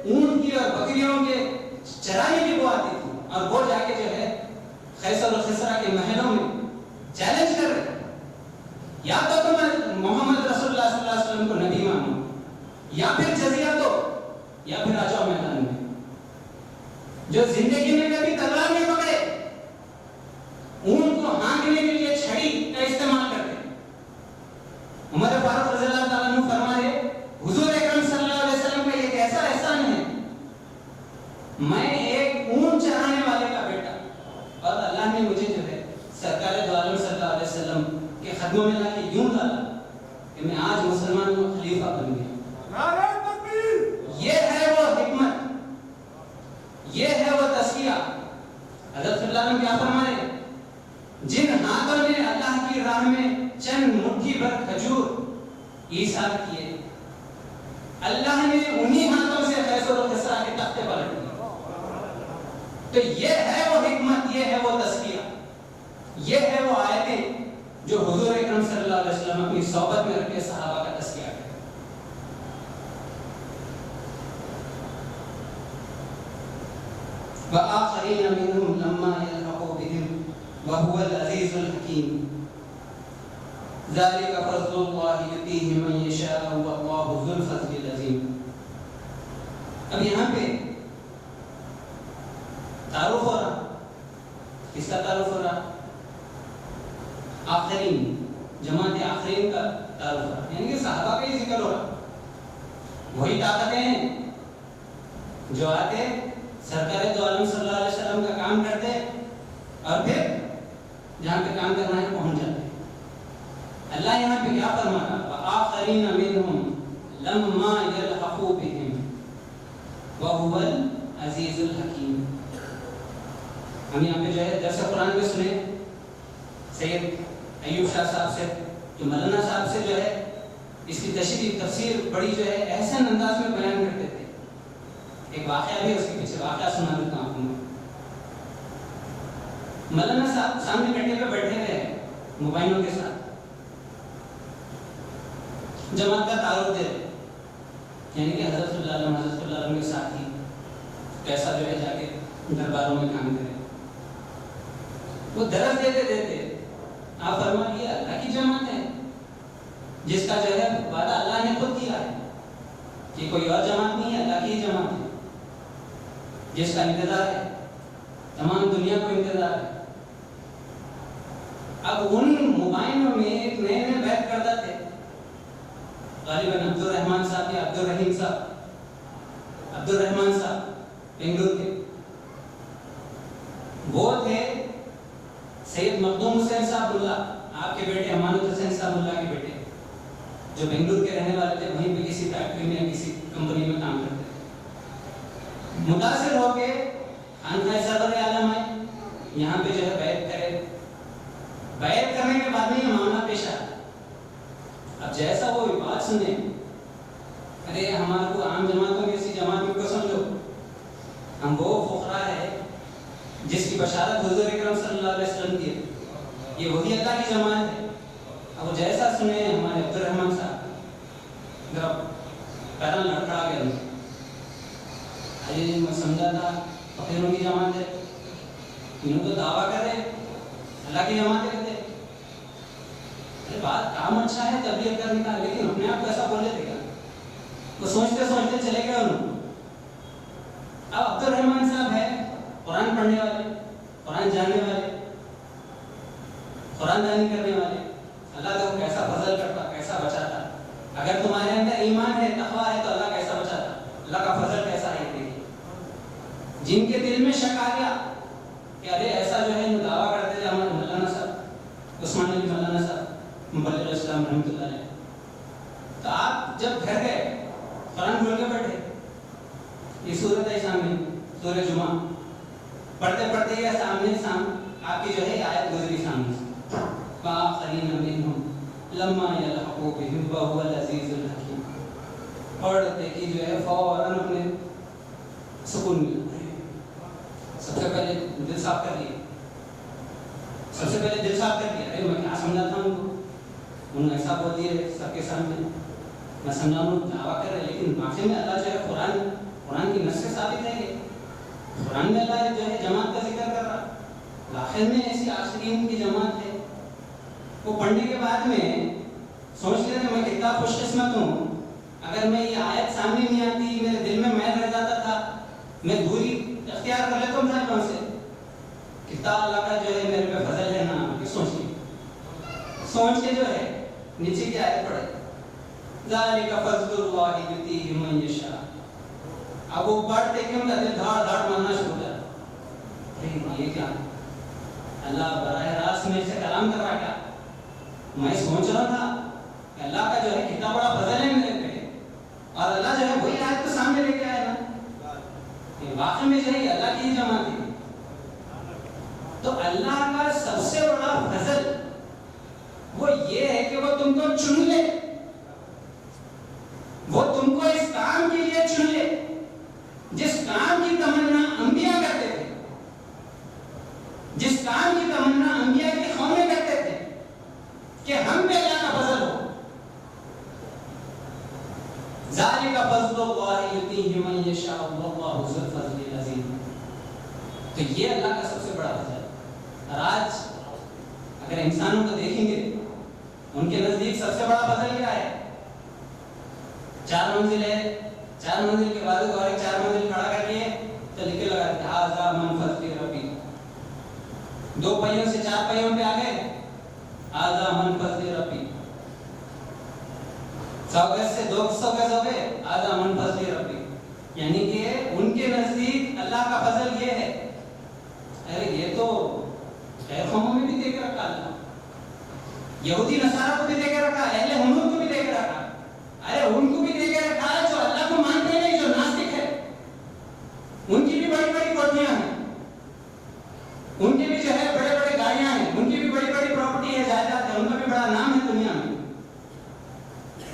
A: اونٹ کی اور بکریوں کے چرانے کی بو آتی تھی، اور وہ جا کے جو ہے خیسر و خسرا کے محلوں میں چیلنج کر رہے، یا تو تم محمد رسول اللہ صلی اللہ علیہ وسلم کو نبی مانو، یا پھر جزیہ دو، یا پھر آ جاؤ میدان میں. جو زندگی میں کبھی تلوار نہیں پکڑے، اونٹ کو ہانکنے کے لیے چھڑی کا استعمال کرتے. عمر فاروق رضی اللہ تعالیٰ عنہ فرما رہے، حضور اکرم صلی اللہ علیہ وسلم کا ایک ایسا احسان ہے، میں ایک اونٹ چرانے والے کا بیٹا، اور اللہ نے مجھے جو ہے سرکار دو عالم صلی اللہ علیہ وسلم کے خدموں میں لا کے یوں ڈالا کہ میں آج مسلمانوں کا خلیفہ بن گیا. یہ ہے وہ حکمت، یہ ہے وہ تزکیہ. حضرت صلی اللہ علیہ وسلم کیا فرما رہے، جن ہاتھوں نے اللہ کی راہ میں چند مٹھی بھر کھجور ایثار کیے، اللہ نے انہی ہاتھوں سے خیسر و خسرا کے تختے پلٹ دیے. تو یہ ہے وہ حکمت، یہ ہے وہ تزکیہ، یہ ہے وہ آیتیں جو حضور اکرم صلی اللہ علیہ وسلم اپنی صحبت میں رکھ کے صحابہ کا تزکیہ کرتے. وآخرین منهم لما يلحقوا بهم وهو العزیز الحکیم ذلك فضل اللہ یؤتیہ من یشاء واللہ ذو الفضل العظیم. اب یہاں پہ تعارف ہو رہا، کس کا تعارف ہو رہا؟ آخرین، جماعت آخرین کا تعارف ہو رہا، یعنی کہ صحابہ کا ہی ذکر ہو رہا. وہی طاقتیں ہیں جو آتے سرکار دو عالم صلی اللہ علیہ وسلم کا کام کرتے اور پھر جہاں پہ کام کرنا ہے پہنچ جاتے. اللہ یہاں پہ کیا فرما رہا؟ وآخرین منہم لما یلحقوا بہم وہو العزیز الحکیم. ہم یہاں پہ جو ہے درس قرآن میں سنے سید ایوب شاہ صاحب سے، جو مولانا صاحب سے جو ہے اس کی تشریح تفسیر بڑی جو ہے احسن انداز میں بیان کرتے تھے. ایک واقعہ بھی اس کے پیچھے واقعہ سنا دیتا ہوں آپ کو. مولانا صاحب سامنے کٹے پہ بیٹھے ہوئے ہیں موبائلوں کے ساتھ, جماعت کا تعارف دے رہے, یعنی کہ حضرت صلی اللہ علیہ کے ساتھ ہی کیسا جو ہے جا کے درباروں میں کام کرے. وہ درس دیتے دیتے آپ فرمائیے اللہ کی جماعت ہے جس کا جو ہے وعدہ اللہ نے خود کیا ہے کہ کوئی اور جماعت نہیں ہے, اللہ کی ہی جماعت ہے جس کا انتظار ہے, تمام دنیا کو انتظار ہے. اب ان مبائنوں میں ایک نئے نئے بیعت کردہ تھے, غالباً عبد الرحمن صاحب یا عبد الرحیم صاحب, عبد الرحمن صاحب بنگلور کے, وہ تھے سید مخدوم حسین صاحب اللہ, آپ کے بیٹے امانت حسین صاحب اللہ کے بیٹے, جو بنگلور کے رہنے والے تھے, وہیں پہ کسی فیکٹری میں کسی کمپنی میں کام کرتے تھے. متاثر ہو کے خانقاہ سرور عالم آئے, یہاں پہ جو ہے بیعت کرے. بیعت کرنے کے بعد میں یہ معاملہ پیش آیا. اب جیسا وہ بات سنے, ارے ہمارے کو عام جماعتوں کی ایسی جماعت کو سمجھو, ہم وہ فقراء ہے جس کی بشارت حضور اکرم صلی اللہ علیہ وسلم کی ہے, یہ وہی اللہ کی جماعت ہے. اب وہ جیسا سنے ہمارے عبد الرحمن صاحب ذرا پیرا لڑکھڑا گیا. میں سمجھا تھا فقیروں کی جماعت ہے, انہوں تو دعویٰ کر رہے اللہ کی جماعت کہتے. ارے بات کام اچھا ہے تبلیغ کرنے کا, لیکن اپنے آپ کو ایسا بول لیتے گا. وہ سوچتے سوچتے چلے گئے انہوں. اب عبد الرحمن صاحب ہے قرآن پڑھنے والے, قرآن جاننے والے, قرآن دانی کرنے والے, اللہ کو کیسا فضل کرتا, کیسا بچاتا. اگر تمہارے اندر ایمان ہے, تقویٰ ہے, تو اللہ کیسا بچاتا, اللہ کا فضل کیسا ہے. جن کے دل میں شک آ گیا کہ ارے ایسا جو ہے دعویٰ کرتے تھے ہمارے مولانا صاحب عثمان علی مولانا صاحب مبلغ اسلام رحمۃ اللہ علیہ, تو آپ جب گھر گئے قرآن کھول کے بیٹھے, یہ سورت ہے سامنے, سورہ جمعہ پڑھتے پڑھتے یہ سامنے آپ کی جو ہے آیت گزری سامنے سے, وآخرین منہم لما یلحقوا بہم وہو العزیز الحکیم. پڑھتے کہ جو ہے فوراً اپنے سکون ملا. سب سے پہلے دل صاف کر لیا, سب سے پہلے دل صاف کر لیا. ارے میں کیا سمجھا تھا ان کو, انہوں نے ایسا بول دیے سب کے سامنے, میں سمجھا انہوں دعویٰ کر رہے, لیکن واقعی میں اللہ جو ہے قرآن کی نص سے ثابت ہے. یہ قرآن میں اللہ جو ہے جماعت کا ذکر کر رہا, آخر میں ایسی عاشقین کی جماعت ہے. وہ پڑھنے کے بعد میں سوچ لیتے میں کتنا خوش قسمت ہوں, اگر میں یہ آیت سامنے نہیں آتی, میرے دل میں میل رہ جاتا تھا, میں دوری اختیار کر لیتا ہوں صاحبوں سے. کتنا اللہ کا جو ہے میرے پہ فضل ہے نا. سوچ کے جو ہے نیچے کی آیت پڑھے, ذالک فضل اللہ یؤتیہ من یشاء. اب وہ پڑھتے کہ ان کا دل دھاڑ دھاڑ ماننا شروع ہو جاتا. یہ کیا اللہ براہ راست میرے سے کلام کر رہا, کیا میں سوچ رہا تھا کہ اللہ کا جو ہے کتنا بڑا فضل ہے میرے پہ, اور اللہ جو ہے وہی آیت کو سامنے لے کے آیا نا. واقعی میں جو ہے اللہ کی جماعت ہے. تو اللہ کا سب سے بڑا فضل وہ یہ ہے کہ وہ تم کو چن لے, وہ تم کو اس کام کے لیے چن لے جس کام کی تمنا انبیاء کرتے تھے, جس کام کی تمنا انبیاء کی قومیں کرتے تھے کہ ہم پہ اللہ کا فضل ہو. ذالک فضل اللہ یؤتیہ من یشاء واللہ ذو الفضل العظیم. تو یہ اللہ کا سب سے بڑا فضل ہے. اور آج اگر انسانوں کو دیکھیں گے, ان کے نزدیک سب سے بڑا فضل کیا ہے؟ 4 منزل ہے, 4 منزل کے بعد اور ایک 4 منزل کھڑا کر لیے تو لکھ کے لگا دیتے ھذا من فضل ربی. 2 پہیوں سے 4 پہیوں پہ آ گئے, ھذا من فضل ربی. 100 گز سے 200 گز ہو گئے, ھذا من فضل ربی. یعنی کہ ان کے نزدیک اللہ کا فضل یہ ہے. ارے یہ تو غیر قوموں میں بھی دے کے رکھا اللہ, یہودی نصارہ کو بھی دے کے رکھا, اہل ہنود کو بھی دے کے رکھا. ارے ان کو بھی دے کے رکھا ہے جو اللہ کو مانتے نہیں, جو ناستک ہے. ان کی بھی بڑی بڑی کوٹھیاں ہیں, ان کی بھی جو ہے بڑے بڑے گاڑیاں ہیں, ان کی بھی بڑی بڑی پراپرٹی ہے, جائیداد ہے, ان کا بھی بڑا نام ہے دنیا میں.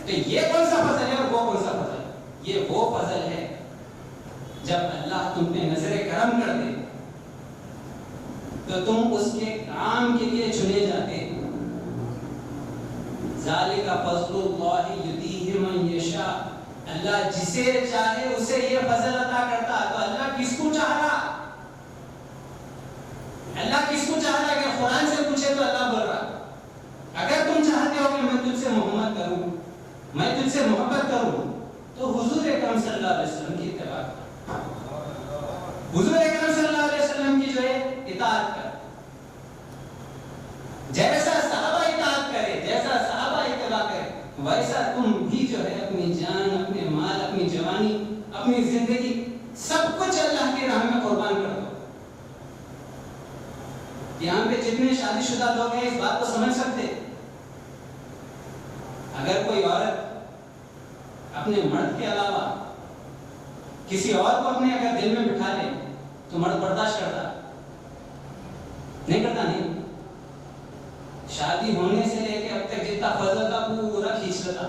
A: تو یہ کون سا فضل ہے اور وہ کون سا فضل ہے؟ یہ وہ فضل ہے جب اللہ تم پہ نظر کرم کر دے تو تم اس کے کام کے لیے چنے جاتے. ذالک فضل اللہ یؤتیہ من یشاء. اللہ جسے چاہے اسے یہ فضل عطا کرتا. تو اللہ کس کو چاہ رہا؟ اللہ کس کو چاہ رہا؟ کہ قرآن سے پوچھے تو اللہ بول رہا اگر تم چاہتے ہو کہ میں تجھ سے محبت کروں، میں تجھ سے محبت کروں، تو حضور اکرم صلی اللہ علیہ وسلم کی اتباع کر، حضور اکرم صلی اللہ علیہ وسلم کی جو ہے اطاعت کر. جیسا صحابہ اطاعت کرے، جیسا صحابہ اتباع کرے، ویسا تم بھی جو ہے اپنی جان، اپنے مال، اپنی جوانی، اپنی زندگی سب کچھ اللہ کی راہ میں قربان کر دو. یہاں پہ جتنے شادی شدہ لوگ ہیں اس بات کو سمجھ سکتے. اگر کوئی عورت اپنے مرد کے علاوہ کسی اور کو اپنے اگر دل میں بٹھا لے تو مرد برداشت کرتا نہیں؟ کرتا نہیں. شادی ہونے سے لے کے اب تک جتنا فضل تھا پورا کھینچ لیتا.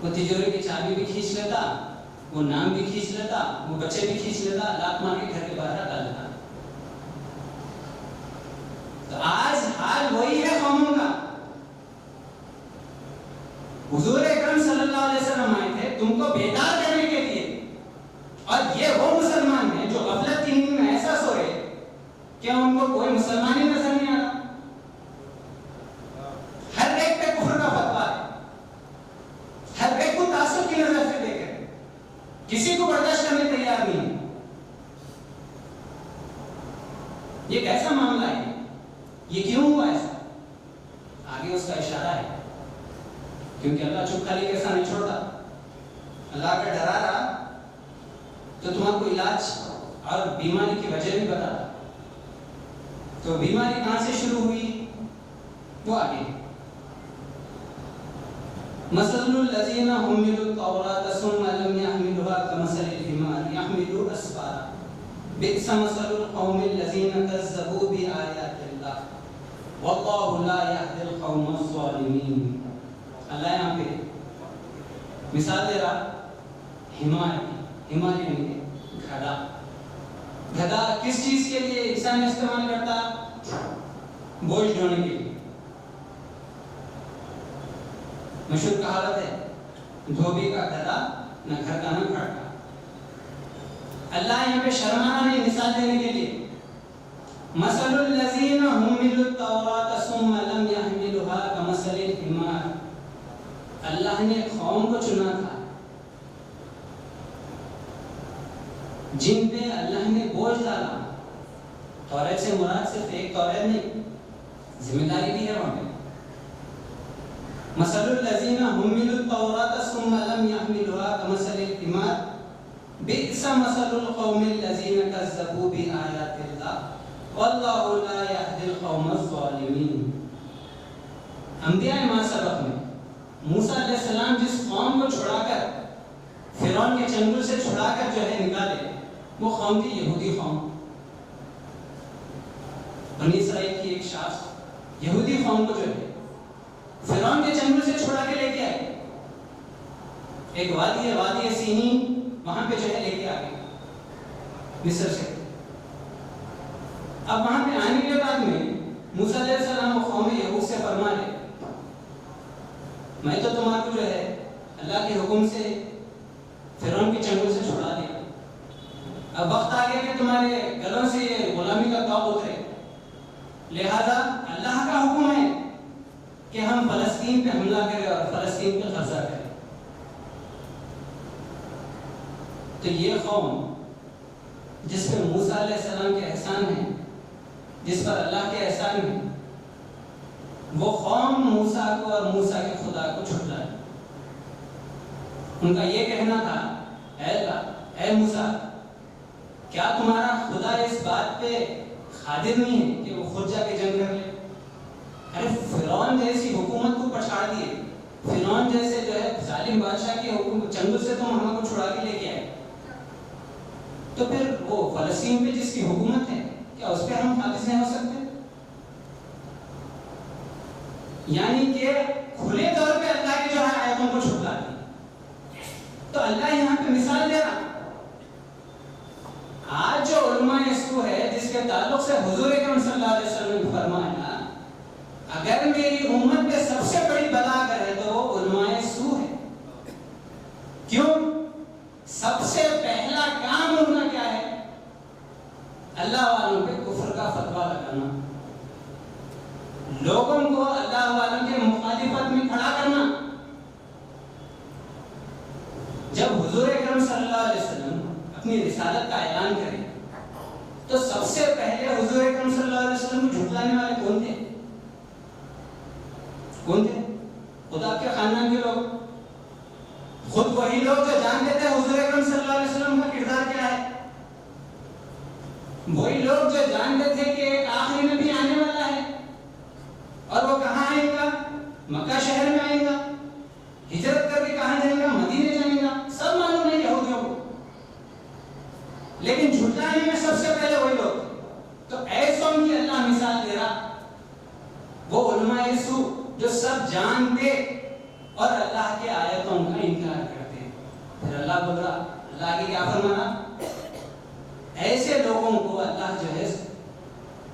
A: وہ تجوری کی چابی بھی کھینچ لیتا، وہ نام بھی کھینچ لیتا، وہ بچے بھی کھینچ لیتا، لات مار کے گھر کے باہر ہٹا لیتا. تو آج حال وہی ہے قوموں کا. حضور اکرم صلی اللہ علیہ وسلم آئے تھے تم کو بیدار کرنے کے لیے، اور یہ وہ مسلمان ہیں جو غفلت کی نیند میں ایسا سو رہے کہ ان کو کوئی مسلمان ہی نظر نہیں آ رہا. ہر ایک پہ کفر کا فتویٰ ہے، ہر ایک کو تعصب کی نظر سے دیکھ رہے، کسی کو برداشت کرنے تیار نہیں ہے. یہ کیسا معاملہ ہے؟ یہ کیوں ہوا ایسا؟ آگے اس کا اشارہ ہے. کیونکہ اللہ چپ خالی کیسا نہیں چھوڑتا. اللہ اگر ڈرا رہا تو تمہارا کو علاج اور بیماری کی وجہ بھی بتا. تو بیماری کہاں سے شروع ہوئی وہ آگے. مثل الذین حملوا التوراۃ ثم لم يحملوها كمثل الحمار يحمل اسفارا بئس مثل القوم الذین كذبوا بآیات اللہ واللہ لا يهدی القوم الظالمین. اللہ یہاں پہ مثال دے رہا حمار کی. حمار یعنی گھڑا. گھڑا کس چیز کے لیے انسان استعمال کرتا؟ بوجھ ڈھونے کے لیے. مشہور کہاوت ہے دھوبی کا گھڑا نہ گھر کا نہ گھر کا. اللہ یہاں پہ شرمانا نہیں، مثال دینے کے لیے. مثل الذین حملوا التوراۃ ثم لم يحملوها كمثل الحمار. اللہ نے قوم کو چنا تھا جن پہ اللہ نے بوجھ ڈالا. توریت سے مراد صرف ایک توریت نہیں، ذمہ داری بھی ہے وہاں پہ. مثل الذین حملوا التوراۃ ثم لم يحملوها كمثل الحمار بئس مثل القوم الذین كذبوا بآیات اللہ واللہ لا يهدی القوم الظالمین. انبیاء ما سبق میں موسیٰ علیہ السلام جس قوم کو چھڑا کر فرعون کے چنگل سے چھڑا کر جو ہے نکالے وہ قوم تھی یہودی قوم. بنی اسرائیل کی ایک شاخ یہودی قوم کو جو ہے فرعون کے چنگل سے چھڑا کے لے کے آئے. ایک وادی ہے وادی سینی، وہاں پہ جو ہے لے کے آ گئے مصر سے. اب وہاں پہ آنے کے بعد میں موسیٰ علیہ السلام وہ قوم یہود سے فرما لے میں تو تمہارے کو جو ہے اللہ کے حکم سے فرعون کے چنگل سے چھڑا دیا. اب وقت آ گیا کہ تمہارے گلوں سے یہ غلامی کا طوق اترے، لہذا اللہ کا حکم ہے کہ ہم فلسطین پہ حملہ کریں اور فلسطین پہ قبضہ کریں. تو یہ قوم جس پہ موسیٰ علیہ السلام کے احسان ہیں، جس پر اللہ کے احسان ہیں، وہ قوم موسیٰ کو اور موسیٰ کے خدا کو چھٹلائے. ان کا یہ کہنا تھا اے اللہ، اے موسیٰ، کیا تمہارا خدا اس بات پہ قادر نہیں ہے کہ وہ خود جا کے جنگ کر لے؟ ارے فرعون جیسی حکومت کو پچھاڑ دیے، فرعون جیسے جو ہے ظالم بادشاہ کی حکومت چنگل سے تم ہم کو چھڑا کے لے کے آئے، تو پھر وہ فلسطین پہ جس کی حکومت ہے کیا اس پہ ہم قابض نہیں ہو سکتے؟ یعنی کہ کھلے طور پہ اللہ کی جو ہے آیتوں اللہ یہاں پہ مثال دے رہا. آج جو علماء سو ہے جس کے تعلق سے حضور اکرم صلی اللہ علیہ وسلم نے فرمایا اگر میری امت میں سب سے بڑی بلا اگر ہے تو وہ علماء سو ہے. کیوں؟ سب سے پہلا کام ان کا کیا ہے؟ اللہ والوں پہ کفر کا فتویٰ لگانا، لوگوں کو اللہ والوں کے مخالفت میں کھڑا کرنا. جب حضور اکرم صلی اللہ علیہ وسلم اپنی رسالت کا اعلان کریں تو سب سے پہلے حضور اکرم صلی اللہ علیہ وسلم کو جھٹلانے والے کون تھے؟ کون تھے؟ خود آپ کے خاندان کے لوگ، خود وہی لوگ جو جانتے تھے حضور اکرم صلی اللہ علیہ وسلم کا کردار کیا ہے، وہی لوگ جو جانتے تھے کہ ایک آخری نبی آنے والا ہے اور وہ کہاں آئے گا؟ مکہ شہر میں آئے گا، ہجرت کر کے کہاں جائے گا؟ مدینے جائے گا. سب معلوم ہے یہودیوں کو، لیکن جھٹلانے میں سب سے پہلے وہی لوگ. تو ایسوں کی اللہ مثال دے رہا، وہ علماء سو جو سب جانتے اور اللہ کے آیتوں کا انکار کرتے ہیں. پھر اللہ بول رہا، اللہ آگے کیا فرمانا؟ ایسے لوگوں کو اللہ جو ہے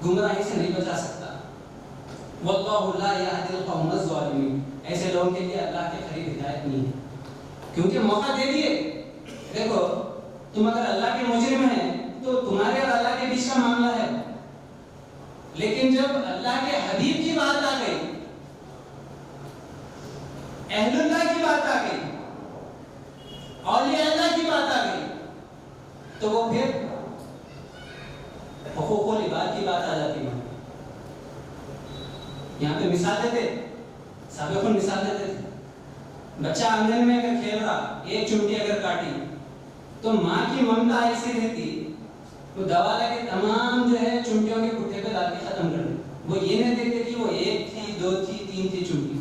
A: گمراہی سے نہیں بچا سکتا. واللہ لا یہدی القوم الظالمین. ایسے لوگوں کے لیے اللہ کے قریب ہدایت نہیں ہے، کیونکہ موقع دے دیے. دیکھو تم اگر اللہ کے مجرم ہیں تو تمہارے اور اللہ کے بیچ کا معاملہ ہے، لیکن جب اللہ کے حبیب کی بات آ گئی، اہل اللہ کی بات آ گئی، اولیاء اللہ کی بات آ گئی، تو وہ پھر حقوق العباد کی بات آ جاتی ہے. یہاں پہ مثال دیتے، سابقون مثال دیتے تھے. بچہ آنگن میں اگر کھیل رہا، ایک چمٹی اگر کاٹی تو ماں کی ممتا ایسی رہتی وہ دوا لے کے تمام جو ہے چمٹیوں کے پٹھے پہ ڈال کے ختم کر دے. وہ یہ نہیں دیکھتے کہ وہ ایک تھی، دو تھی، تین تھی چمٹی.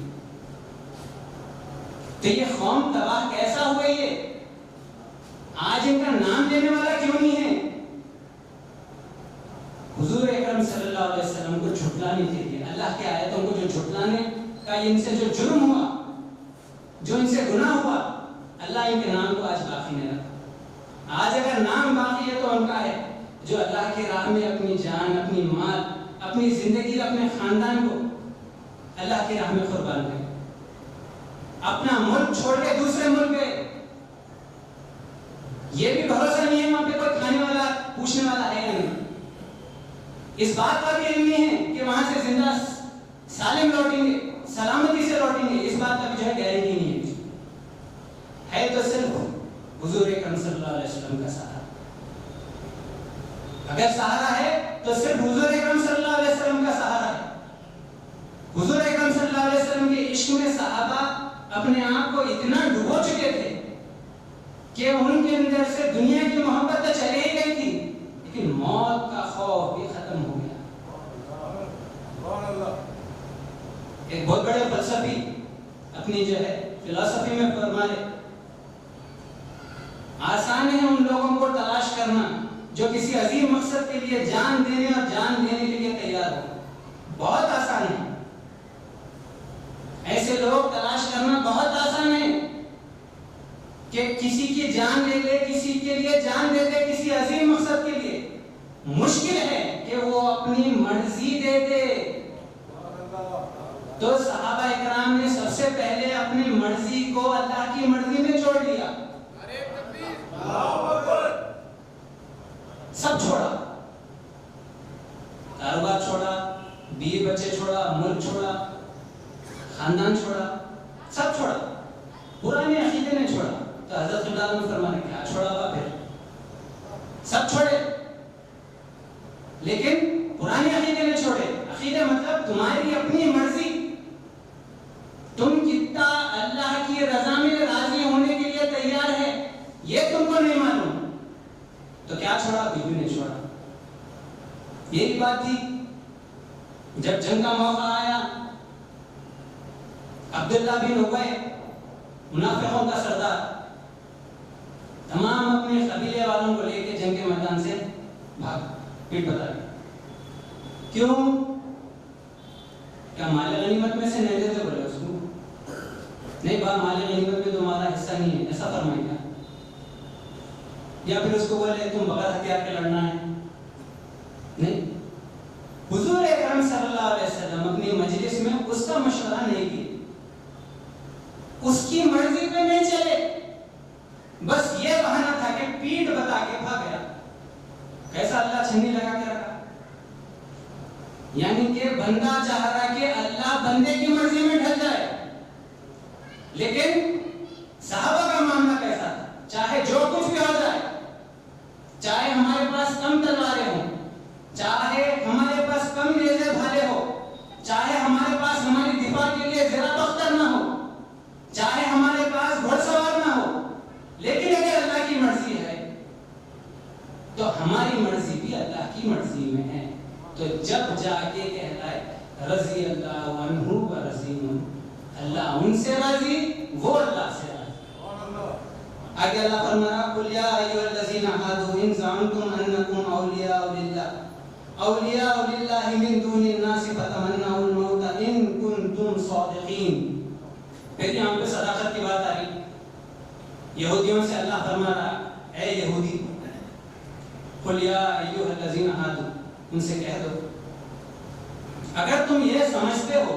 A: تو یہ قوم تباہ کیسا ہوا؟ یہ آج ان کا نام لینے والا کیوں نہیں ہے؟ حضور اکرم صلی اللہ علیہ وسلم کو جھٹلانے کے لیے، اللہ کے آیتوں کو جو جھٹلانے کا ان سے جو جرم ہوا، جو ان سے گناہ ہوا، اللہ ان کے نام کو آج باقی نہیں رکھا. آج اگر نام باقی ہے تو ان کا ہے جو اللہ کی راہ میں اپنی جان، اپنی مال، اپنی زندگی، اپنے خاندان کو اللہ کی راہ میں قربان کرے، اپنا ملک چھوڑ کے دوسرے ملک گئے. یہ بھی بھروسہ نہیں ہے وہاں پہ کوئی کھانے والا، پوچھنے والا ہے یا نہیں. اس بات کا بھی علم نہیں ہے کہ وہاں سے زندہ سالم لوٹیں گے، سلامتی سے لوٹیں گے. اس بات کا بھی جو ہے گارنٹی نہیں ہے تو صرف حضور اکرم صلی اللہ علیہ وسلم کا سہارا. اگر سہارا ہے تو صرف حضور اکرم صلی اللہ علیہ وسلم کا سہارا ہے. حضور اکرم صلی اللہ علیہ وسلم کے عشق میں صحابہ اپنے آپ کو اتنا ڈبو چکے تھے کہ ان کے اندر سے دنیا کی محبت تو چلی ہی گئی تھی، لیکن موت کا خوف بھی ختم ہو گیا. ایک بہت بڑے فلسفی اپنی جو ہے فلسفی میں فرمائے، آسان ہے ان لوگوں کو تلاش کرنا جو کسی عظیم مقصد کے لیے جان دینے اور جان دینے کے لیے تیار ہو. بہت آسان ہے، ایسے لوگ تلاش کرنا بہت آسان ہے کہ کسی کی جان لے لے، کسی کے لیے جان دے دے کسی عظیم مقصد کے لیے. مشکل ہے کہ وہ اپنی مرضی دے دے. تو صحابہ اکرام نے سب سے پہلے اپنی مرضی کو اللہ کی مرضی میں چھوڑ دیا. سب چھوڑا، کاروبار چھوڑا، بیوی بچے چھوڑا، ملک چھوڑا، خاندان چھوڑا، سب چھوڑا. پرانے عقیدے نے چھوڑا. تو حضرت اللہ نے فرمایا کیا چھوڑا ہوا؟ پھر سب چھوڑے، لیکن پرانے عقیدے نے چھوڑے. عقیدہ مطلب تمہاری اپنی مرضی، تم کتنا اللہ کی رضا میں راضی ہونے کے لیے تیار ہے یہ تم کو نہیں معلوم. تو کیا چھوڑا؟ بیوی نے چھوڑا. یہی بات تھی جب جنگ کا موقع آیا، عبداللہ بن ابی منافقوں کا سردار تمام اپنے قبیلے والوں کو لے کے جنگ کے میدان سے بھاگ، پیٹ بتا گیا. کیوں؟ کیا مال غنیمت میں سے نہیں دیتے؟ بولے اس کو نہیں، مال غنیمت میں تمہارا حصہ نہیں ہے، ایسا فرمائے گا. یا پھر اس کو بولے تم بغیر ہتھیار کے لڑنا ہے؟ نہیں، حضور اکرم صلی اللہ علیہ وسلم اپنی مجلس میں اس کا مشورہ نہیں کیا، اس کی مرضی پہ نہیں چلے، بس یہ بہانہ تھا کہ پیٹ بتا کے بھاگ گیا۔ کیسا اللہ چھنی لگا کے رکھا، یعنی کہ بندہ چاہ رہا کہ اللہ بندے کی مرضی میں ڈھل جائے، لیکن صحابہ کا معاملہ کیسا تھا؟ چاہے جو کچھ بھی ہو جائے، چاہے ہمارے پاس کم تلواریں ہوں، چاہے ہمارے پاس کم نیزے بھالے ہو، چاہے ہمارے پاس ہماری دفاع کے لیے زیرہ بختر نہ ہو، چاہے ہمارے پاس گھوڑ سوار نہ ہو، لیکن اگر اللہ کی مرضی ہے تو ہماری مرضی بھی اللہ کی مرضی میں ہے۔ تو جب جا کے کہلائے رضی اللہ عنہ و رضی عنہ، اللہ ان سے راضی، وہ اللہ سے راضی۔ آگے اللہ فرما رہا قل یا ایھا الذین ھادوا ان زعمتم انکم اولیاء للہ من دون الناس فتمنوا الموت ان کنتم صادقین۔ پھر یہاں پہ صداقت کی بات آ رہی، یہودیوں سے اللہ فرما رہا اے یہودی قل یا ایھا الذین ھادوا، ان سے کہہ دو اگر تم یہ سمجھتے ہو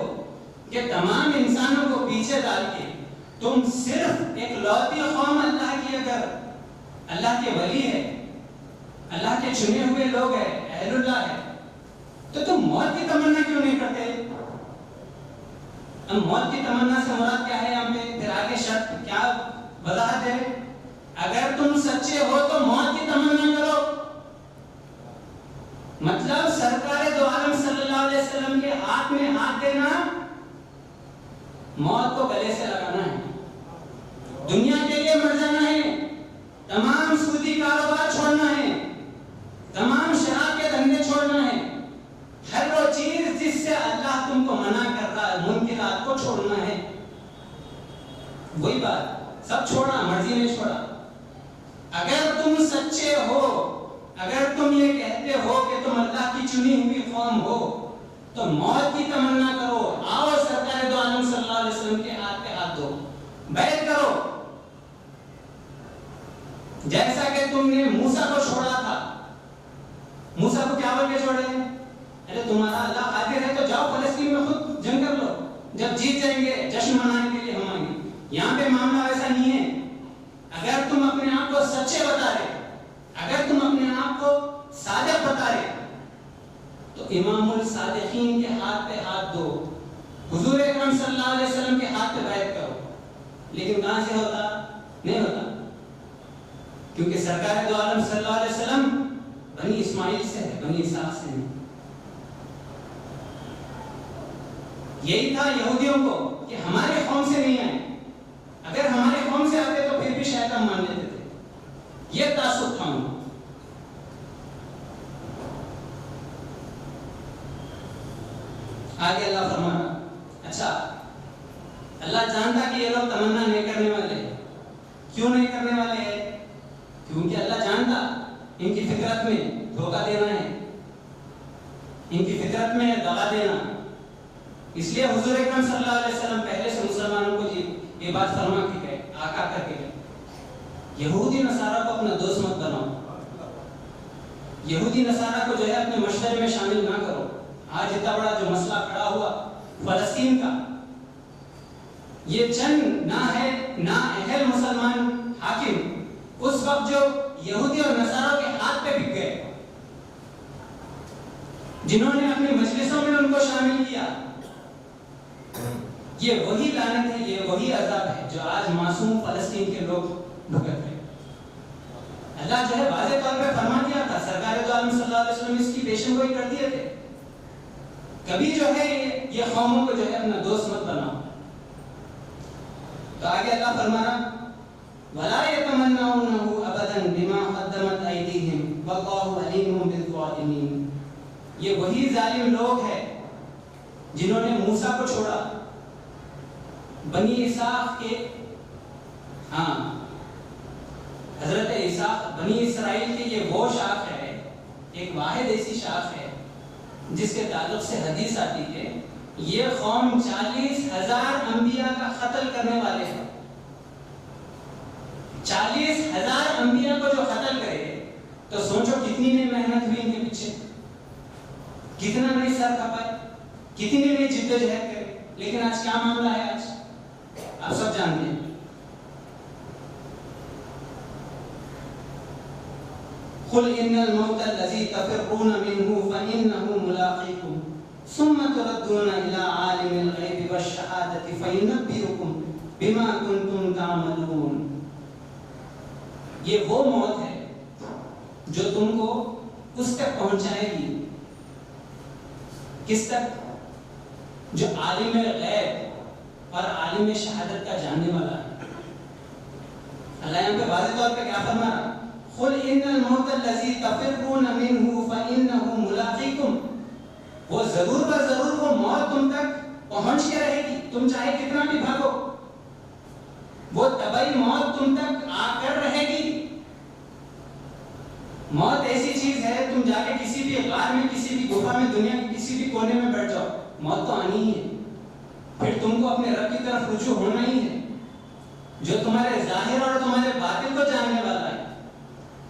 A: کہ تمام انسانوں کو پیچھے ڈال کے تم صرف ایک لوتی قوم اللہ کی، اگر اللہ کے ولی ہے، اللہ کے چنے ہوئے لوگ ہیں، اہل اللہ ہے، تو تم موت کی تمنا کیوں نہیں کرتے؟ اب موت کی تمنا سے مراد کیا ہے یہاں پہ؟ پھر آگے شرط کیا وضاحت ہے؟ اگر تم سچے ہو تو موت کی تمنا کرو، مطلب سرکار دو عالم صلی اللہ علیہ وسلم کے ہاتھ میں ہاتھ دینا، موت کو گلے سے لگانا ہے، دنیا کے لیے مر جانا ہے، تمام سودی کاروبار چھوڑنا ہے، تمام شراب کے دھندے چھوڑنا ہے، ہر وہ چیز جس سے اللہ تم کو منع کر رہا ہے، منکرات کو چھوڑنا ہے، وہی بات، سب چھوڑنا، مرضی نہیں چھوڑا۔ اگر تم سچے ہو، اگر تم یہ کہتے ہو کہ تم اللہ کی چنی ہوئی قوم ہو، تو موت کی تمنا کرو، آؤ سرکار دو عالم صلی اللہ علیہ وسلم کے ہاتھ پہ ہاتھ دو، بیعت کرو، جیسا کہ تم نے موسیٰ کو چھوڑا تھا۔ موسیٰ کو کیا بول کے چھوڑے؟ ارے تمہارا اللہ قادر ہے تو جاؤ فلسطین میں خود جنگ کر لو، جب جیت جائیں گے جشن منانے کے لیے ہم آئیں گے۔ یہاں پہ معاملہ ویسا نہیں ہے، اگر تم اپنے آپ کو سچے بتا رہے، اگر تم اپنے آپ کو صادق بتا رہے تو امام الصادقین کے ہاتھ پہ ہاتھ دو، حضور اکرم صلی اللہ علیہ وسلم کے ہاتھ پہ بیعت کرو۔ لیکن کہاں سے ہوتا؟ نہیں ہوتا، کیونکہ سرکار دو عالم صلی اللہ علیہ وسلم بنی اسماعیل سے ہے، بنی اسحاق سے نہیں۔ یہی تھا یہودیوں کو کہ ہمارے قوم سے نہیں آئے، اگر ہمارے قوم سے آتے تو پھر بھی شاید ہم مان لیتے تھے، یہ تعصب تھا ان کو۔ آگے اللہ فرما رہا اچھا اللہ جانتا کہ یہ لوگ تمنا نہیں کرنے والے ہیں، کیوں نہیں کرنے والے ہیں؟ کیونکہ اللہ جانتا ان کی فطرت میں دھوکہ دینا ہے، ان کی فطرت میں دغا دینا، اس لیے حضور اکرم صلی اللہ علیہ وسلم پہلے سے مسلمانوں کو یہ بات فرما کے گئے، آقا کر کے گئے، یہودی نصارہ کو اپنا دوست مت بناؤ، یہودی نصارہ کو جو ہے اپنے مشورے میں شامل نہ کرو۔ آج اتنا بڑا جو مسئلہ کھڑا ہوا فلسطین کا، یہ چند نااہل مسلمان حاکم اس وقت جو یہودی اور نصارہ کے ہاتھ پہ بک گئے، جنہوں نے اپنی مجلسوں میں ان کو شامل کیا، یہ وہی لعنت ہے، یہ وہی عذاب ہے جو آج معصوم فلسطین کے لوگ بھگت رہے۔ اللہ جو ہے واضح طور پہ فرما دیا تھا، سرکار دو عالم صلی اللہ علیہ وسلم اس کی پیشن گوئی کر دیے تھے، کبھی جو ہے یہ قوموں کو جو ہے اپنا دوست مت بناؤ۔ تو آگے اللہ فرما رہا وَلَا يَتَمَنَّوْنَهُ أَبَدًا بِمَا قَدَّمَتْ أَيْدِيهِمْ وَاللَّهُ عَلِيمٌ بِالظَّالِمِينَ۔ یہ وہی ظالم لوگ ہیں جنہوں نے موسیٰ کو چھوڑا، بنی اسحاق کے، ہاں حضرت اسحاق بنی اسرائیل کے یہ وہ شاخ ہے، ایک واحد ایسی شاخ ہے جس کے تعلق سے حدیث آتی ہے یہ قوم 40,000 انبیاء کا قتل کرنے والے ہیں، 40,000 انبیاء کو جو قتل تو سوچو کتنی نے محنت ہوئی ان کے پیچھے، کتنا نہیں سر کھپائے، کتنی نہیں جدوجہد کرے، لیکن آج کیا معاملہ ہے؟ آج آپ سب جانتے ہیں. قل ان الموت الذي تفرون منه فانه ملاقيكم ثم تردون الى عالم الغيب والشهاده فينبئكم بما كنتم تعملون. یہ وہ موت ہے جو تم کو اس تک پہنچائے گی، کس تک؟ جو عالم غیب اور عالم شہادت کا جاننے والا ہے. اللہ یہاں پہ واضح طور پہ کیا فرما رہا؟ قل ان الموت الذي تفرون منه فانه ملاقيكم. وہ ضرور پر ضرور وہ موت تم تک پہنچ کے رہے گی، تم چاہے کتنا بھی بھاگو، وہ طبعی موت تم تک آ کر رہے گی. موت ایسی چیز ہے، تم جا کے کسی بھی غار میں، کسی بھی گفا میں، دنیا کے کسی بھی کونے میں بیٹھ جاؤ، موت تو آنی ہی ہے. پھر تم کو اپنے رب کی طرف رجوع ہونا ہی ہے، جو تمہارے ظاہر اور تمہارے باطن کو جاننے والا ہے،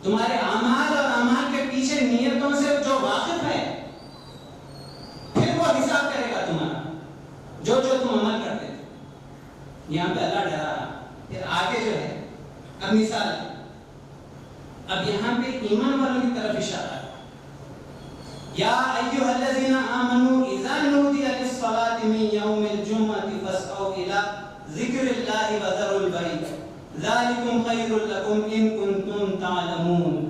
A: تمہارے اعمال اور اعمال کے پیچھے نیتوں سے جو واقف ہے. پھر وہ حساب کرے گا تمہارا جو تم عمل کرتے تھے. یہاں پہ اللہ ڈرا رہا. پھر آگے جو ہے اب مثال ہے. اب یہاں پہ ایمان والوں کی طرف اشارہ ہے. یا ایھا الذین آمنوا اذا نودی للصلاۃ من یوم الجمعۃ فاسعوا الی ذکر اللہ وذروا البیع ذالکم خیر لکم ان کنتم تعلمون.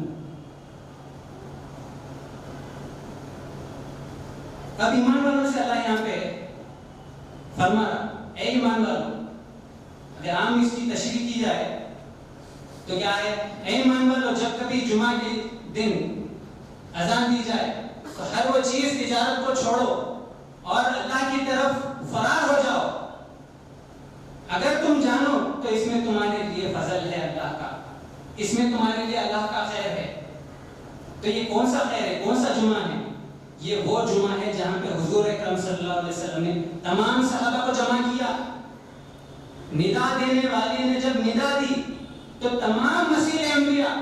A: اب ایمان والوں سے اللہ یہاں پہ فرما رہا، اے ایمان والوں. اگر عام اس کی تشریح کی جائے تو کیا ہے؟ اے ایمان والوں، جب کبھی جمعہ کے دن اذان دی جائے تو ہر وہ چیز تجارت کو چھوڑو اور اللہ کی طرف فرار ہو جاؤ. اگر تم جانو تو اس میں تمہارے لیے فضل ہے اللہ کا، اس میں تمہارے لیے اللہ کا خیر ہے. تو یہ کون سا خیر ہے، کون سا جمعہ ہے؟ یہ وہ جمعہ ہے جہاں پہ حضور اکرم صلی اللہ علیہ وسلم نے تمام صحابہ کو جمع کیا. ندا دینے والے نے جب ندا دی تو تمام مسیح انبیاء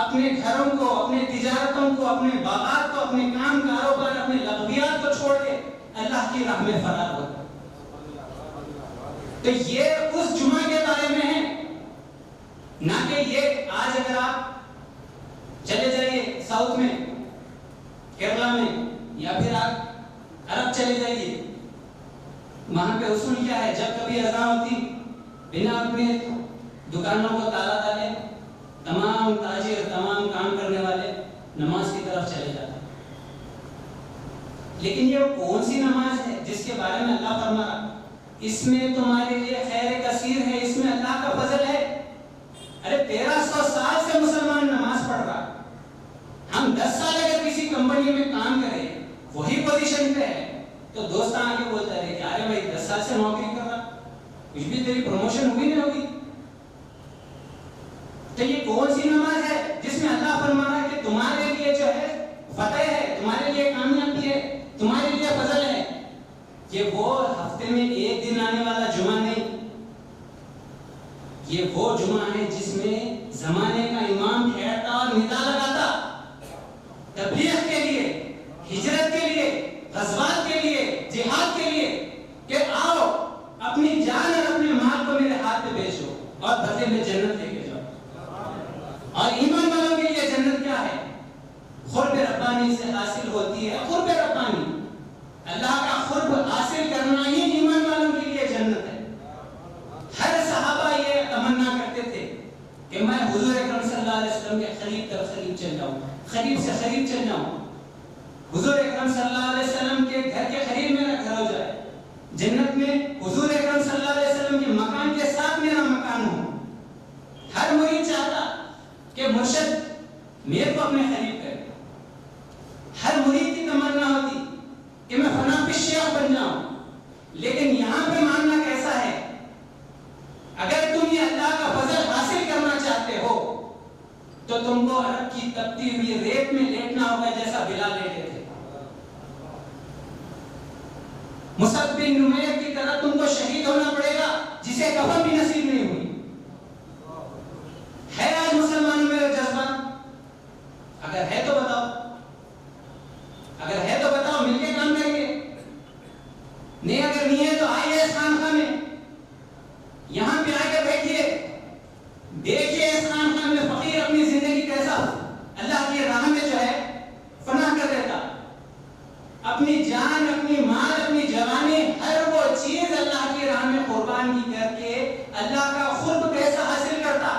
A: اپنے گھروں کو، اپنے تجارتوں کو، اپنے باغات کو، اپنے کام کاروبار، اپنے لغویات کو چھوڑ کے اللہ کی راہ میں فرار ہو گئے. تو یہ اس جمعہ کے بارے میں ہے، نہ کہ یہ آج اگر آپ چلے جائیے ساؤتھ میں، کیرلا میں، یا پھر آپ عرب چلے جائیے، وہاں پہ اصول کیا ہے؟ جب کبھی اذان ہوتی، بنا اپنے دکانوں کو تالا ڈالے تمام تاجر، تمام کام کرنے والے نماز کی طرف چلے جاتے ہیں. لیکن یہ کون سی نماز ہے جس کے بارے میں اللہ فرما رہا اس میں تمہارے لیے خیر کثیر ہے، اس میں اللہ کا فضل ہے؟ ارے 1300 سال سے مسلمان نماز پڑھ رہا، ہم 10 سال اگر کسی کمپنی میں کام کریں، وہی پوزیشن پہ ہے، تو دوست آگے بولتا ہے کہ ارے بھائی 10 سال سے نوکری کر رہا، کچھ بھی تیری پروموشن ہوئی نہیں ہوگی. تو یہ کون سی نماز ہے جس میں اللہ فرما رہا ہے کہ تمہارے لیے جو ہے فتح ہے، تمہارے لیے کامیابی ہے، تمہارے لیے فضل ہے؟ یہ وہ ہفتے میں ایک دن آنے والا جمعہ نہیں، یہ وہ جمعہ ہے جس میں زمانے کا امام ٹھہرتا اور ندا لگاتا تبلیغ کے لیے، ہجرت کے لیے، غزوات کے لیے، جہاد کے لیے، کہ آؤ اپنی جان اور اپنے مال کو میرے ہاتھ پہ بیچو اور بدلے میں جنت لے کے جاؤ. اور ایمان والوں کے لیے جنت کیا ہے؟ قرب ربانی سے حاصل ہوتی ہے. قرب ربانی، اللہ کا قرب حاصل کرنا ہی ایمان والوں کے لیے جنت ہے. ہر صحابہ یہ تمنا کرتے تھے کہ میں حضور اکرم صلی اللہ علیہ وسلم کے قریب تر قریب چل جاؤں، قریب سے قریب چل جاؤں. حضور اکرم صلی اللہ علیہ وسلم کے گھر کے قریب میرا گھر ہو جائے، جنت میں حضور اکرم صلی اللہ علیہ وسلم کے مکان کے ساتھ میرا مکان ہو. ہر مرید چاہتا کہ مرشد میرے کو اپنے قریب کرے. ہر مرید کی تمنا ہوتی کہ میں فنا پہ شیخ بن جاؤں. لیکن یہاں پہ ماننا کیسا ہے؟ اگر تم یہ اللہ کا فضل حاصل کرنا چاہتے ہو تو تم کو عرب کی تپتی ہوئی ریت میں لیٹنا ہوگا جیسا بلال لیٹے تھے. مصعب بن نمیر کی طرح تم کو شہید ہونا پڑے گا جسے کفن بھی نصیب نہیں ہوئی. ہے آج مسلمانوں میں جذبہ؟ کرنی ہے تو آئیے اس خانقاہ میں، یہاں پہ آ کے بیٹھیے، دیکھیے اس خانقاہ میں فقیر اپنی زندگی کیسا اللہ کی راہ میں جو ہے فنا کر دیتا، اپنی جان، اپنی مال، اپنی جوانی، ہر وہ چیز اللہ کی راہ میں قربان کی کر کے اللہ کا قرب کیسا حاصل کرتا۔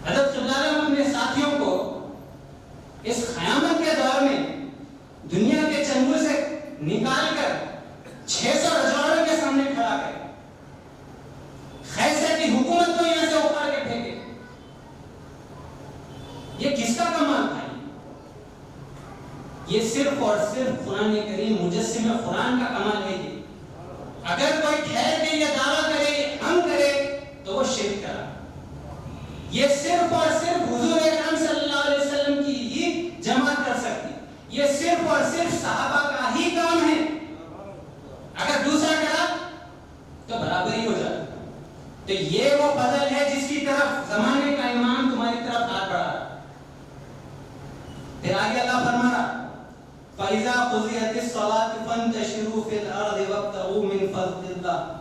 A: حضرت صلی اللہ علیہ وسلم اپنے ساتھیوں کو اس قیامت کے دور میں دنیا کے چنگل سے نکال کر 600 رجواڑوں کے سامنے کھڑا کرے، قیصر کی حکومت کو یہاں سے اکھاڑ کے پھینکے۔ یہ کس کا کمال تھا؟ یہ صرف اور صرف قرآن کریم مجسم قرآن کا کمال ہے۔ اگر کوئی ٹھہر کے یہ دعویٰ کرے ہم کرے تو وہ شرک کرا۔ یہ صرف اور صرف حضور اکرم صلی اللہ علیہ وسلم کی ہی جماعت کر سکتی، یہ صرف اور صرف صحابہ کا ہی کام ہے۔ اگر دوسرا کرا تو برابری ہو جاتی۔ تو یہ وہ فضل ہے جس کی طرف زمانے کا امام تمہاری طرف ہاتھ بڑھا رہا۔ پھر آگے اللہ فرما رہا فَإِذَا قُضِيَتِ الصَّلَاةُ فَانتَشِرُوا فِي الْأَرْضِ وَابْتَغُوا مِنْ فَضْلِ اللَّهِ۔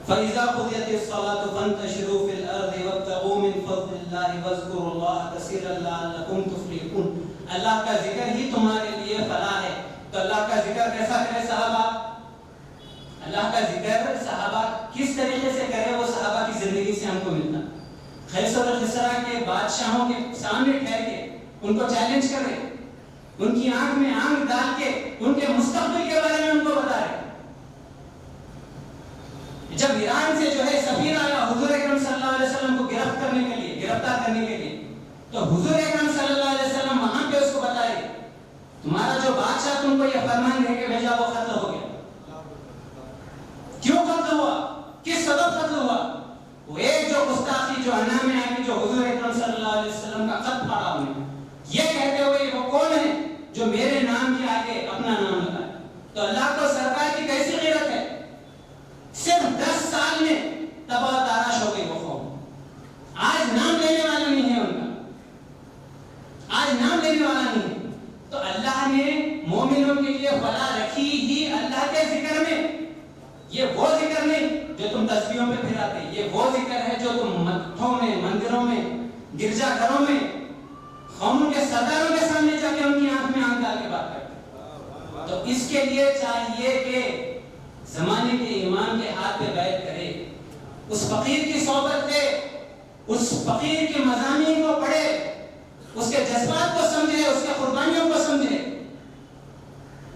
A: فَإِذَا قُضِيَتِ الصَّلَاةُ فَانتَشِرُوا فِي الْأَرْضِ وَابْتَغُوا مِنْ فَضْلِ اللَّهِ وَاذْكُرُوا اللَّهَ كَثِيرًا لَعَلَّكُمْ تُفْلِحُونَ۔ اللہ کا ذکر ہی تمہارے لیے فلاح ہے۔ تو اللہ کا ذکر کیسا کرے صحابہ؟ اللہ کا ذکر صحابہ کس طریقے سے کرے وہ صحابہ کی زندگی سے ہم کو ملتا۔ قیصر و کسریٰ کے بادشاہوں کے سامنے ٹھہر کے ان کو چیلنج کر رہے، ان کی آنکھ میں آنکھ ڈال کے ان کے مستقبل کے بارے میں ان کو بتا رہے۔ جب ایران سے جو ہے سفیر آیا حضور اکرم صلی اللہ علیہ وسلم کو گرفتار کرنے کے لیے، تو حضور اکرم صلی اللہ علیہ وسلم وہاں پہ اس کو بتائے تمہارا جو بادشاہ تم کو یہ فرمان دے کے بھیجا وہ قتل ہو گیا۔ کیوں قتل ہوا؟ کس سبب قتل ہوا؟ وہ ایک جو گستاخی جو انا میں آئی جو حضور اکرم صلی اللہ علیہ وسلم کا خط پڑھا انہیں، یہ کہتے ہوئے وہ کون ہے جو میرے نام کے آگے اپنا نام لگائے۔ تو اللہ کو سرکار کی کیسی غیرت ہے؟ صرف 10 سال میں تباہ و تاراش ہو گئی وہ قوم۔ آج نام لینے والا نہیں ہے ان کا، آج نام لینے والا نہیں ہے۔ تو اللہ نے مومنوں کے لیے فلاح رکھی ہی اللہ کے ذکر میں۔ یہ وہ ذکر نہیں جو تم تسبیحوں پہ پھراتے، یہ وہ ذکر ہے جو تم مٹھوں میں، مندروں میں، گرجا گھروں میں قوموں کے سرداروں کے سامنے جا کے ان کی آنکھ میں آنکھ ڈال کے بات کرتے۔ تو اس کے لیے چاہیے کہ زمانے کے امام کے ہاتھ پہ بیعت کرے، اس فقیر کی صحبت لے، اس فقیر کے مضامین کو پڑھے، اس کے جذبات کو سمجھے، اس کے قربانیوں کو سمجھے،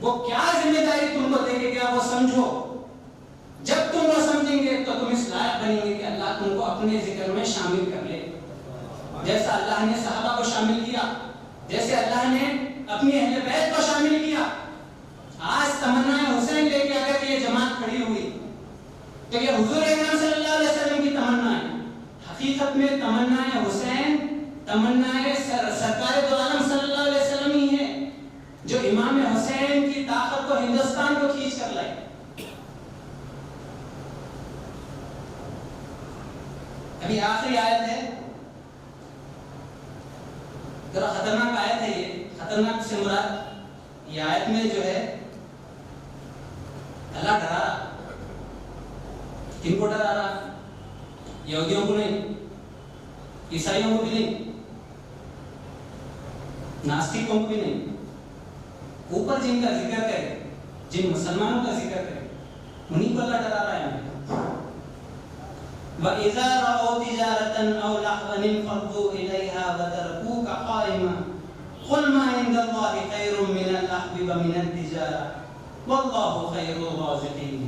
A: وہ کیا ذمہ داری تم کو دے کے گیا وہ سمجھو۔ جب تم وہ سمجھیں گے تو تم اس لائق بنیں گے کہ اللہ تم کو اپنے ذکر میں شامل کر لے، جیسا اللہ نے صحابہ کو شامل کیا، جیسے اللہ نے اپنی اہل بیت کو شامل کیا۔ آج تمنا حسین لے کے اگر یہ جماعت کھڑی ہوئی تو یہ حضور اکرم صلی اللہ علیہ وسلم کی تمنا ہے۔ حقیقت میں تمنا حسین تمنا سرکار دو عالم صلی اللہ علیہ وسلم ہی ہے جو امام حسین کی طاقت کو ہندوستان کو کھینچ کر لائے۔ ابھی آخری آیت ہے، ذرا خطرناک آیت ہے یہ۔ خطرناک سے مراد یہ آیت میں جو ہے اللہ ڈرا رہا۔ کن کو ڈرا رہا؟ یہودیوں کو نہیں، عیسائیوں کو بھی نہیں، ناستکوں کو بھی نہیں، اوپر جن کا ذکر کرے، جن مسلمانوں کا ذکر کرے، انہیں کو اللہ ڈرا رہا ہے۔ وَإِذَا رَأَوْا تِجَارَةً أَوْ لَهْوًا انفَضُّوا إِلَيْهَا وَتَرَكُوكَ قَائِمًا قُلْ مَا عِندَ اللَّهِ خَيْرٌ مِّنَ اللَّهْوِ وَمِنَ التِّجَارَةِ وَاللَّهُ خَيْرُ الرَّازِقِينَ۔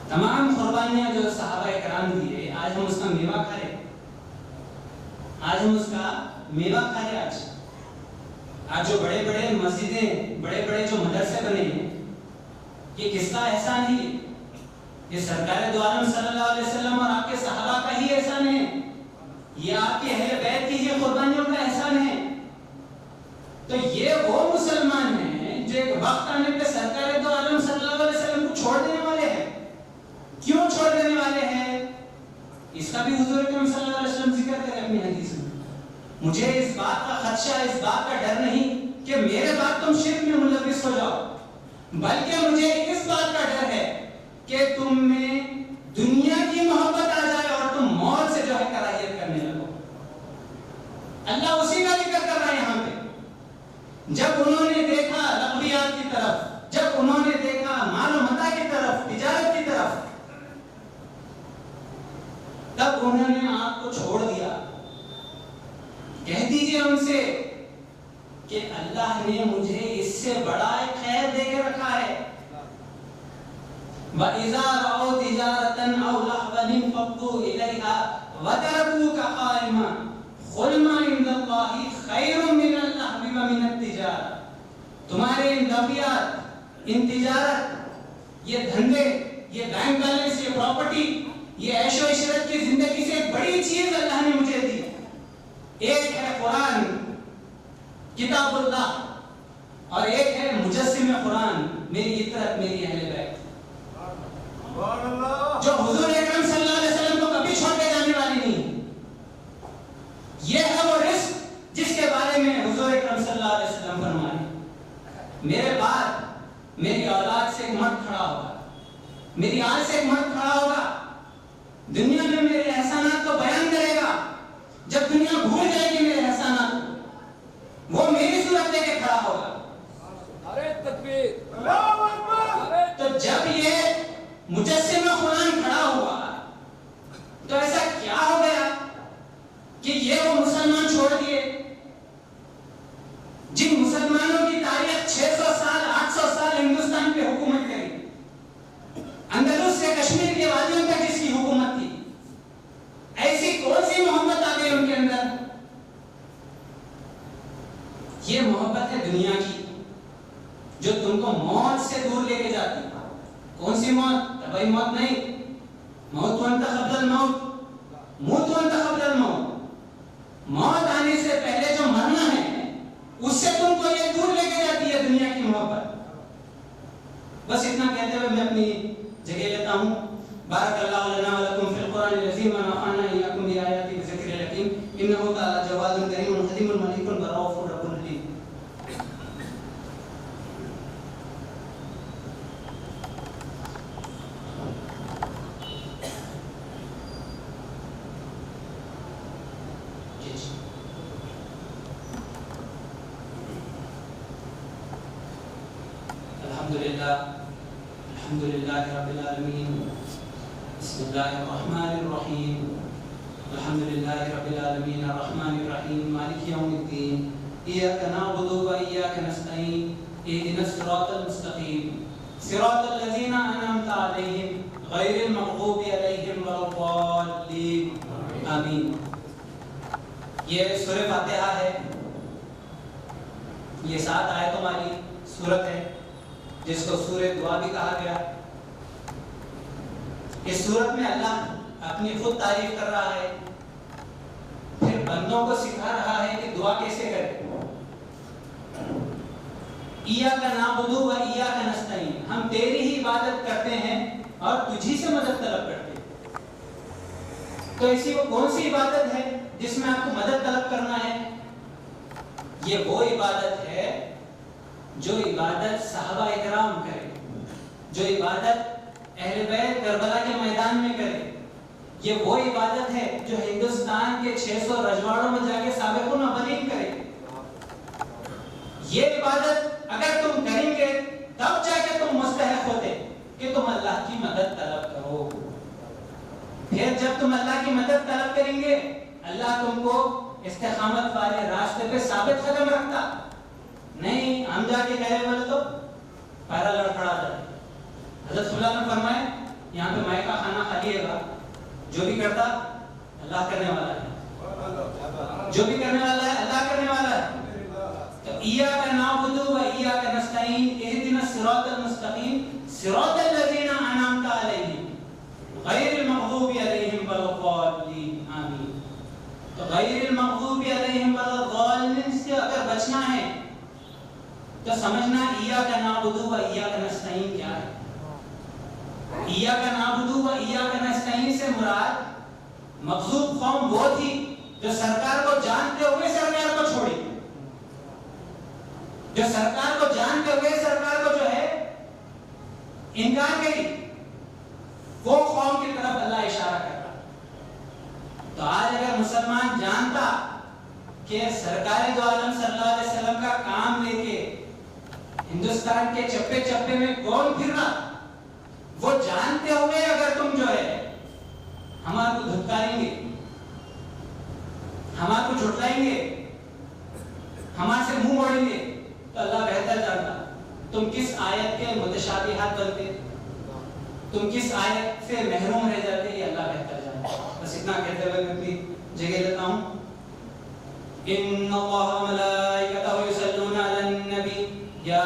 A: تمام قربانیاں جو صحابہ کرام دیے، آج ہم اس کا میوہ کھا رہے، آج ہم اس کا میوہ کھا رہے۔ آج جو بڑے بڑے مسجدیں، بڑے بڑے جو مدرسے بنے ہیں، یہ کس کا احسان ہے؟ یہ سرکار دو عالم صلی اللہ علیہ وسلم اور آپ کے صحابہ کا ہی احسان ہے، یہ آپ کے اہل بیت کی یہ قربانیوں کا احسان ہے۔ تو یہ وہ مسلمان ہیں جو ایک وقت آنے پہ سرکار دو عالم صلی اللہ علیہ وسلم کو چھوڑ دینے اس کا بھی حضور اکرم صلی اللہ علیہ وسلم ذکر کرے اپنی حدیث میں. مجھے اس بات کا خدشہ، اس بات کا ڈر نہیں کہ میرے بعد تم شرک میں ملوث ہو جاؤ، بلکہ مجھے اس بات کا ڈر ہے کہ تم میں دنیا کی محبت آ جائے اور تم موت سے جو ہے کراہیت کرنے لگو. اللہ اسی کا ذکر کر رہا ہے یہاں پہ. جب انہوں نے دیکھا لغویات کی طرف، جب انہوں نے دیکھا مال و متاع کی طرف، تجارت کی طرف، تب انہوں نے آپ کو چھوڑ دیا. کہہ دیجئے ان سے کہ اللہ نے مجھے اس سے بڑا ایک خیر دے کے رکھا ہے. وَإِذَا رَأَوْا تِجَارَةً أَوْ لَهْوًا انفَضُّوا إِلَيْهَا وَتَرَكُوكَ قَائِمًا قُلْ مَا عِندَ اللَّهِ خَيْرٌ مِنَ اللَّهْوِ وَمِنَ التِّجَارَةِ. تمہارے ان لغویات، ان تجارت، یہ دھندے، یہ بینک بیلنس، یہ پراپرٹی، یہ عیش و عشرت کی زندگی سے ایک بڑی چیز اللہ نے مجھے دی. ایک ہے قرآن کتاب اللہ، اور ایک ہے مجسم قرآن میری عطرت، میری اہل بیت، جو حضور اکرم صلی اللہ علیہ وسلم کو کبھی چھوڑ کے جانے والی نہیں. یہ ہے وہ رزق جس کے بارے میں حضور اکرم صلی اللہ علیہ وسلم فرمائے میرے بعد میری اولاد سے ایک مرد کھڑا ہوگا، میری آل سے ایک مرد کھڑا ہوگا، دنیا میں میرے احسانات کو بیان کرے گا. جب دنیا بھول جائے گی میرے احسانات کو، وہ میری صورت لے کے کھڑا ہوگا.
B: نعرہ تکبیر، اللہ اکبر.
A: تو جب یہ مجسم قرآن کھڑا ہوا تو ایسا کیا ہو گیا کہ یہ وہ مسلمان چھوڑ دیے جن مسلمانوں کی تاریخ 600 سال 800 سال ہندوستان پہ حکومت کری، اندلس سے کشمیر کے وادیوں تک جس کی حکومت تھی، ایسی کون سی محبت آ گئی ان کے اندر؟ یہ محبت ہے دنیا کی جو تم کو موت سے دور لے کے جاتی. کون سی موت؟ طبعی موت نہیں. موت انت قبل الموت، موت انت قبل الموت. موت آنے سے پہلے جو مرنا ہے اس سے تم کو یہ دور لے کے جاتی ہے دنیا کی محبت. بس اتنا کہتے ہوئے میں اپنی جگہ لیتا ہوں. بارک اللہ لنا ولکم فی القرآن العظیم ونفعنا ایاکم بآیاتی وذکر الحکیم انہ تعالی جواد کریم حلیم ملیک رؤوف رب الرحیم. الحمد لله رب العالمين. بسم الله الرحمن الرحيم. الحمد لله رب العالمين الرحمن الرحيم مالك يوم الدين. إياك نعبد وإياك نستعين. اهدنا الصراط المستقيم صراط الذين أنعمت عليهم غير المغضوب عليهم ولا الضالين. آمين. یہ سورہ فاتحہ ہے. یہ 7 آیتوں والی سورت ہے جس کو سورہ دعا بھی کہا گیا. اس سورت میں اللہ اپنی خود تعریف کر رہا ہے، پھر بندوں کو سکھا رہا ہے کہ دعا کیسے کرے. ایاک نعبد و ایاک نستعین، ہم تیری ہی عبادت کرتے ہیں اور تجھی سے مدد طلب کرتے ہیں. تو ایسی وہ کون سی عبادت ہے جس میں آپ کو مدد طلب کرنا ہے؟ یہ وہ عبادت ہے جو عبادت صحابہ اکرام کرے، جو عبادت اہل بیت کربلا کے میدان میں کرے. یہ وہ عبادت ہے جو ہندوستان کے 600 رجواڑوں میں جا کے سابقون اولین کرے. یہ عبادت اگر تم کریں گے تب جا کے تم مستحق ہوتے کہ تم اللہ کی مدد طلب کرو. پھر جب تم اللہ کی مدد طلب کریں گے اللہ تم کو استقامت والے راستے پہ ثابت قدم رکھتا. نہیں ہم جا کے کہے بولے تو پیرا لڑکھڑا جائے. حضرت اللہ نے فرمایا یہاں پہ مائع کا کھانا خالی ہے گا، جو بھی کرتا اللہ کرنے والا ہے، جو بھی کرنے والا ہے اللہ کرنے والا ہے. تو ایاک نعبد و ایاک نستعین اہدنا الصراط المستقیم صراط الذین انعمت علیہم غیر المغضوب علیہم ولا الضالین. آمین. تو غیر المغضوب علیہم ولا الضالین سے اگر بچنا ہے تو سمجھنا ایاک نعبد و ایاک نستعین کیا ہے. ایاک نعبد و ایاک نستعین سے مراد مغضوب قوم وہ تھی جو سرکار کو جانتے ہوئے سرکار کو چھوڑی، جو سرکار کو جانتے ہوئے سرکار کو جو ہے انکار کری، وہ قوم کی طرف اللہ اشارہ کر رہا۔ تو آج اگر مسلمان جانتا کہ سرکار دو عالم صلی اللہ علیہ وسلم کا کام لے کے ہندوستان کے چپے چپے میں کون پھر رہا، وہ جانتے ہوئے اگر تم جو ہے ہمارے کو دھتکاریں گے، ہمارے کو جھٹلائیں گے، ہمارے سے منہ موڑیں گے، تو اللہ بہتر جانتا تم کس آیت کے متشابہات بنتے، تم کس آیت سے محروم رہ جاتے، یہ اللہ بہتر جانتا۔ بس اتنا کہتے ہوئے میں اپنی جگہ لیتا ہوں۔ ان اللہ وملائکتہ یصلون علی النبی یا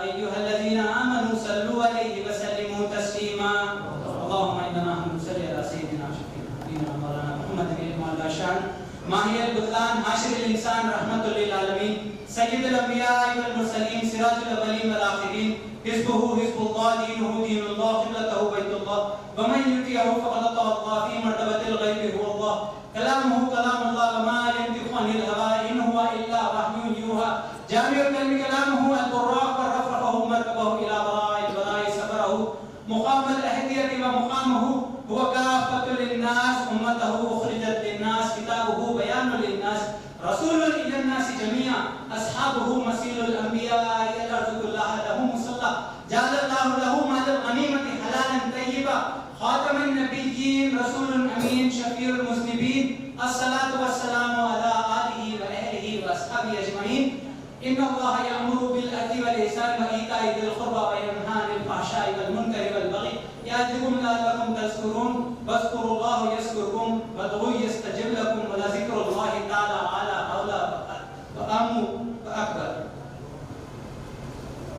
A: ایھا الذین آمنوا صلوا علیہ وسلموا تسلیما اللهم انا نصلی علی سیدنا شفیعنا مولانا محمد بن شان ماہی البطلان حاشر الانسان رحمت للعالمین سید الانبیاء والمرسلین سراج الاولین والآخرین حزبه حزب اللہ دینه دین اللہ قبلته بیت اللہ ومن یطیعه فقد اطاع اللہ فی مرتبۃ الغیب هو اللہ کلامه کلام اللہ وما ينطق عن الهوى ان هو الا وحی یوحى جامع الکلم کلامه البراق ورفعه مركبه الى براء البراء سفره مقام الاهدیة ومقامه هو كافة للناس امته اخرجت للناس كتابه بيان للناس رسول الى الناس جميعا اصحابه مسيل الانبياء يرزق الله له مصلى جعل الله له مال الغنيمة حلالا طيبا خاتم النبيين رسول امين شفيع المذنبين الصلاة والسلام على آله وأهله وأصحابه أجمعين إن الله يأمر بالعدل والإحسان وإيتاء ذي القربى وينهى عن الفحشاء والمنكر والبغي يعظكم لعلكم تذكرون واذكروا الله يذكركم وادعوه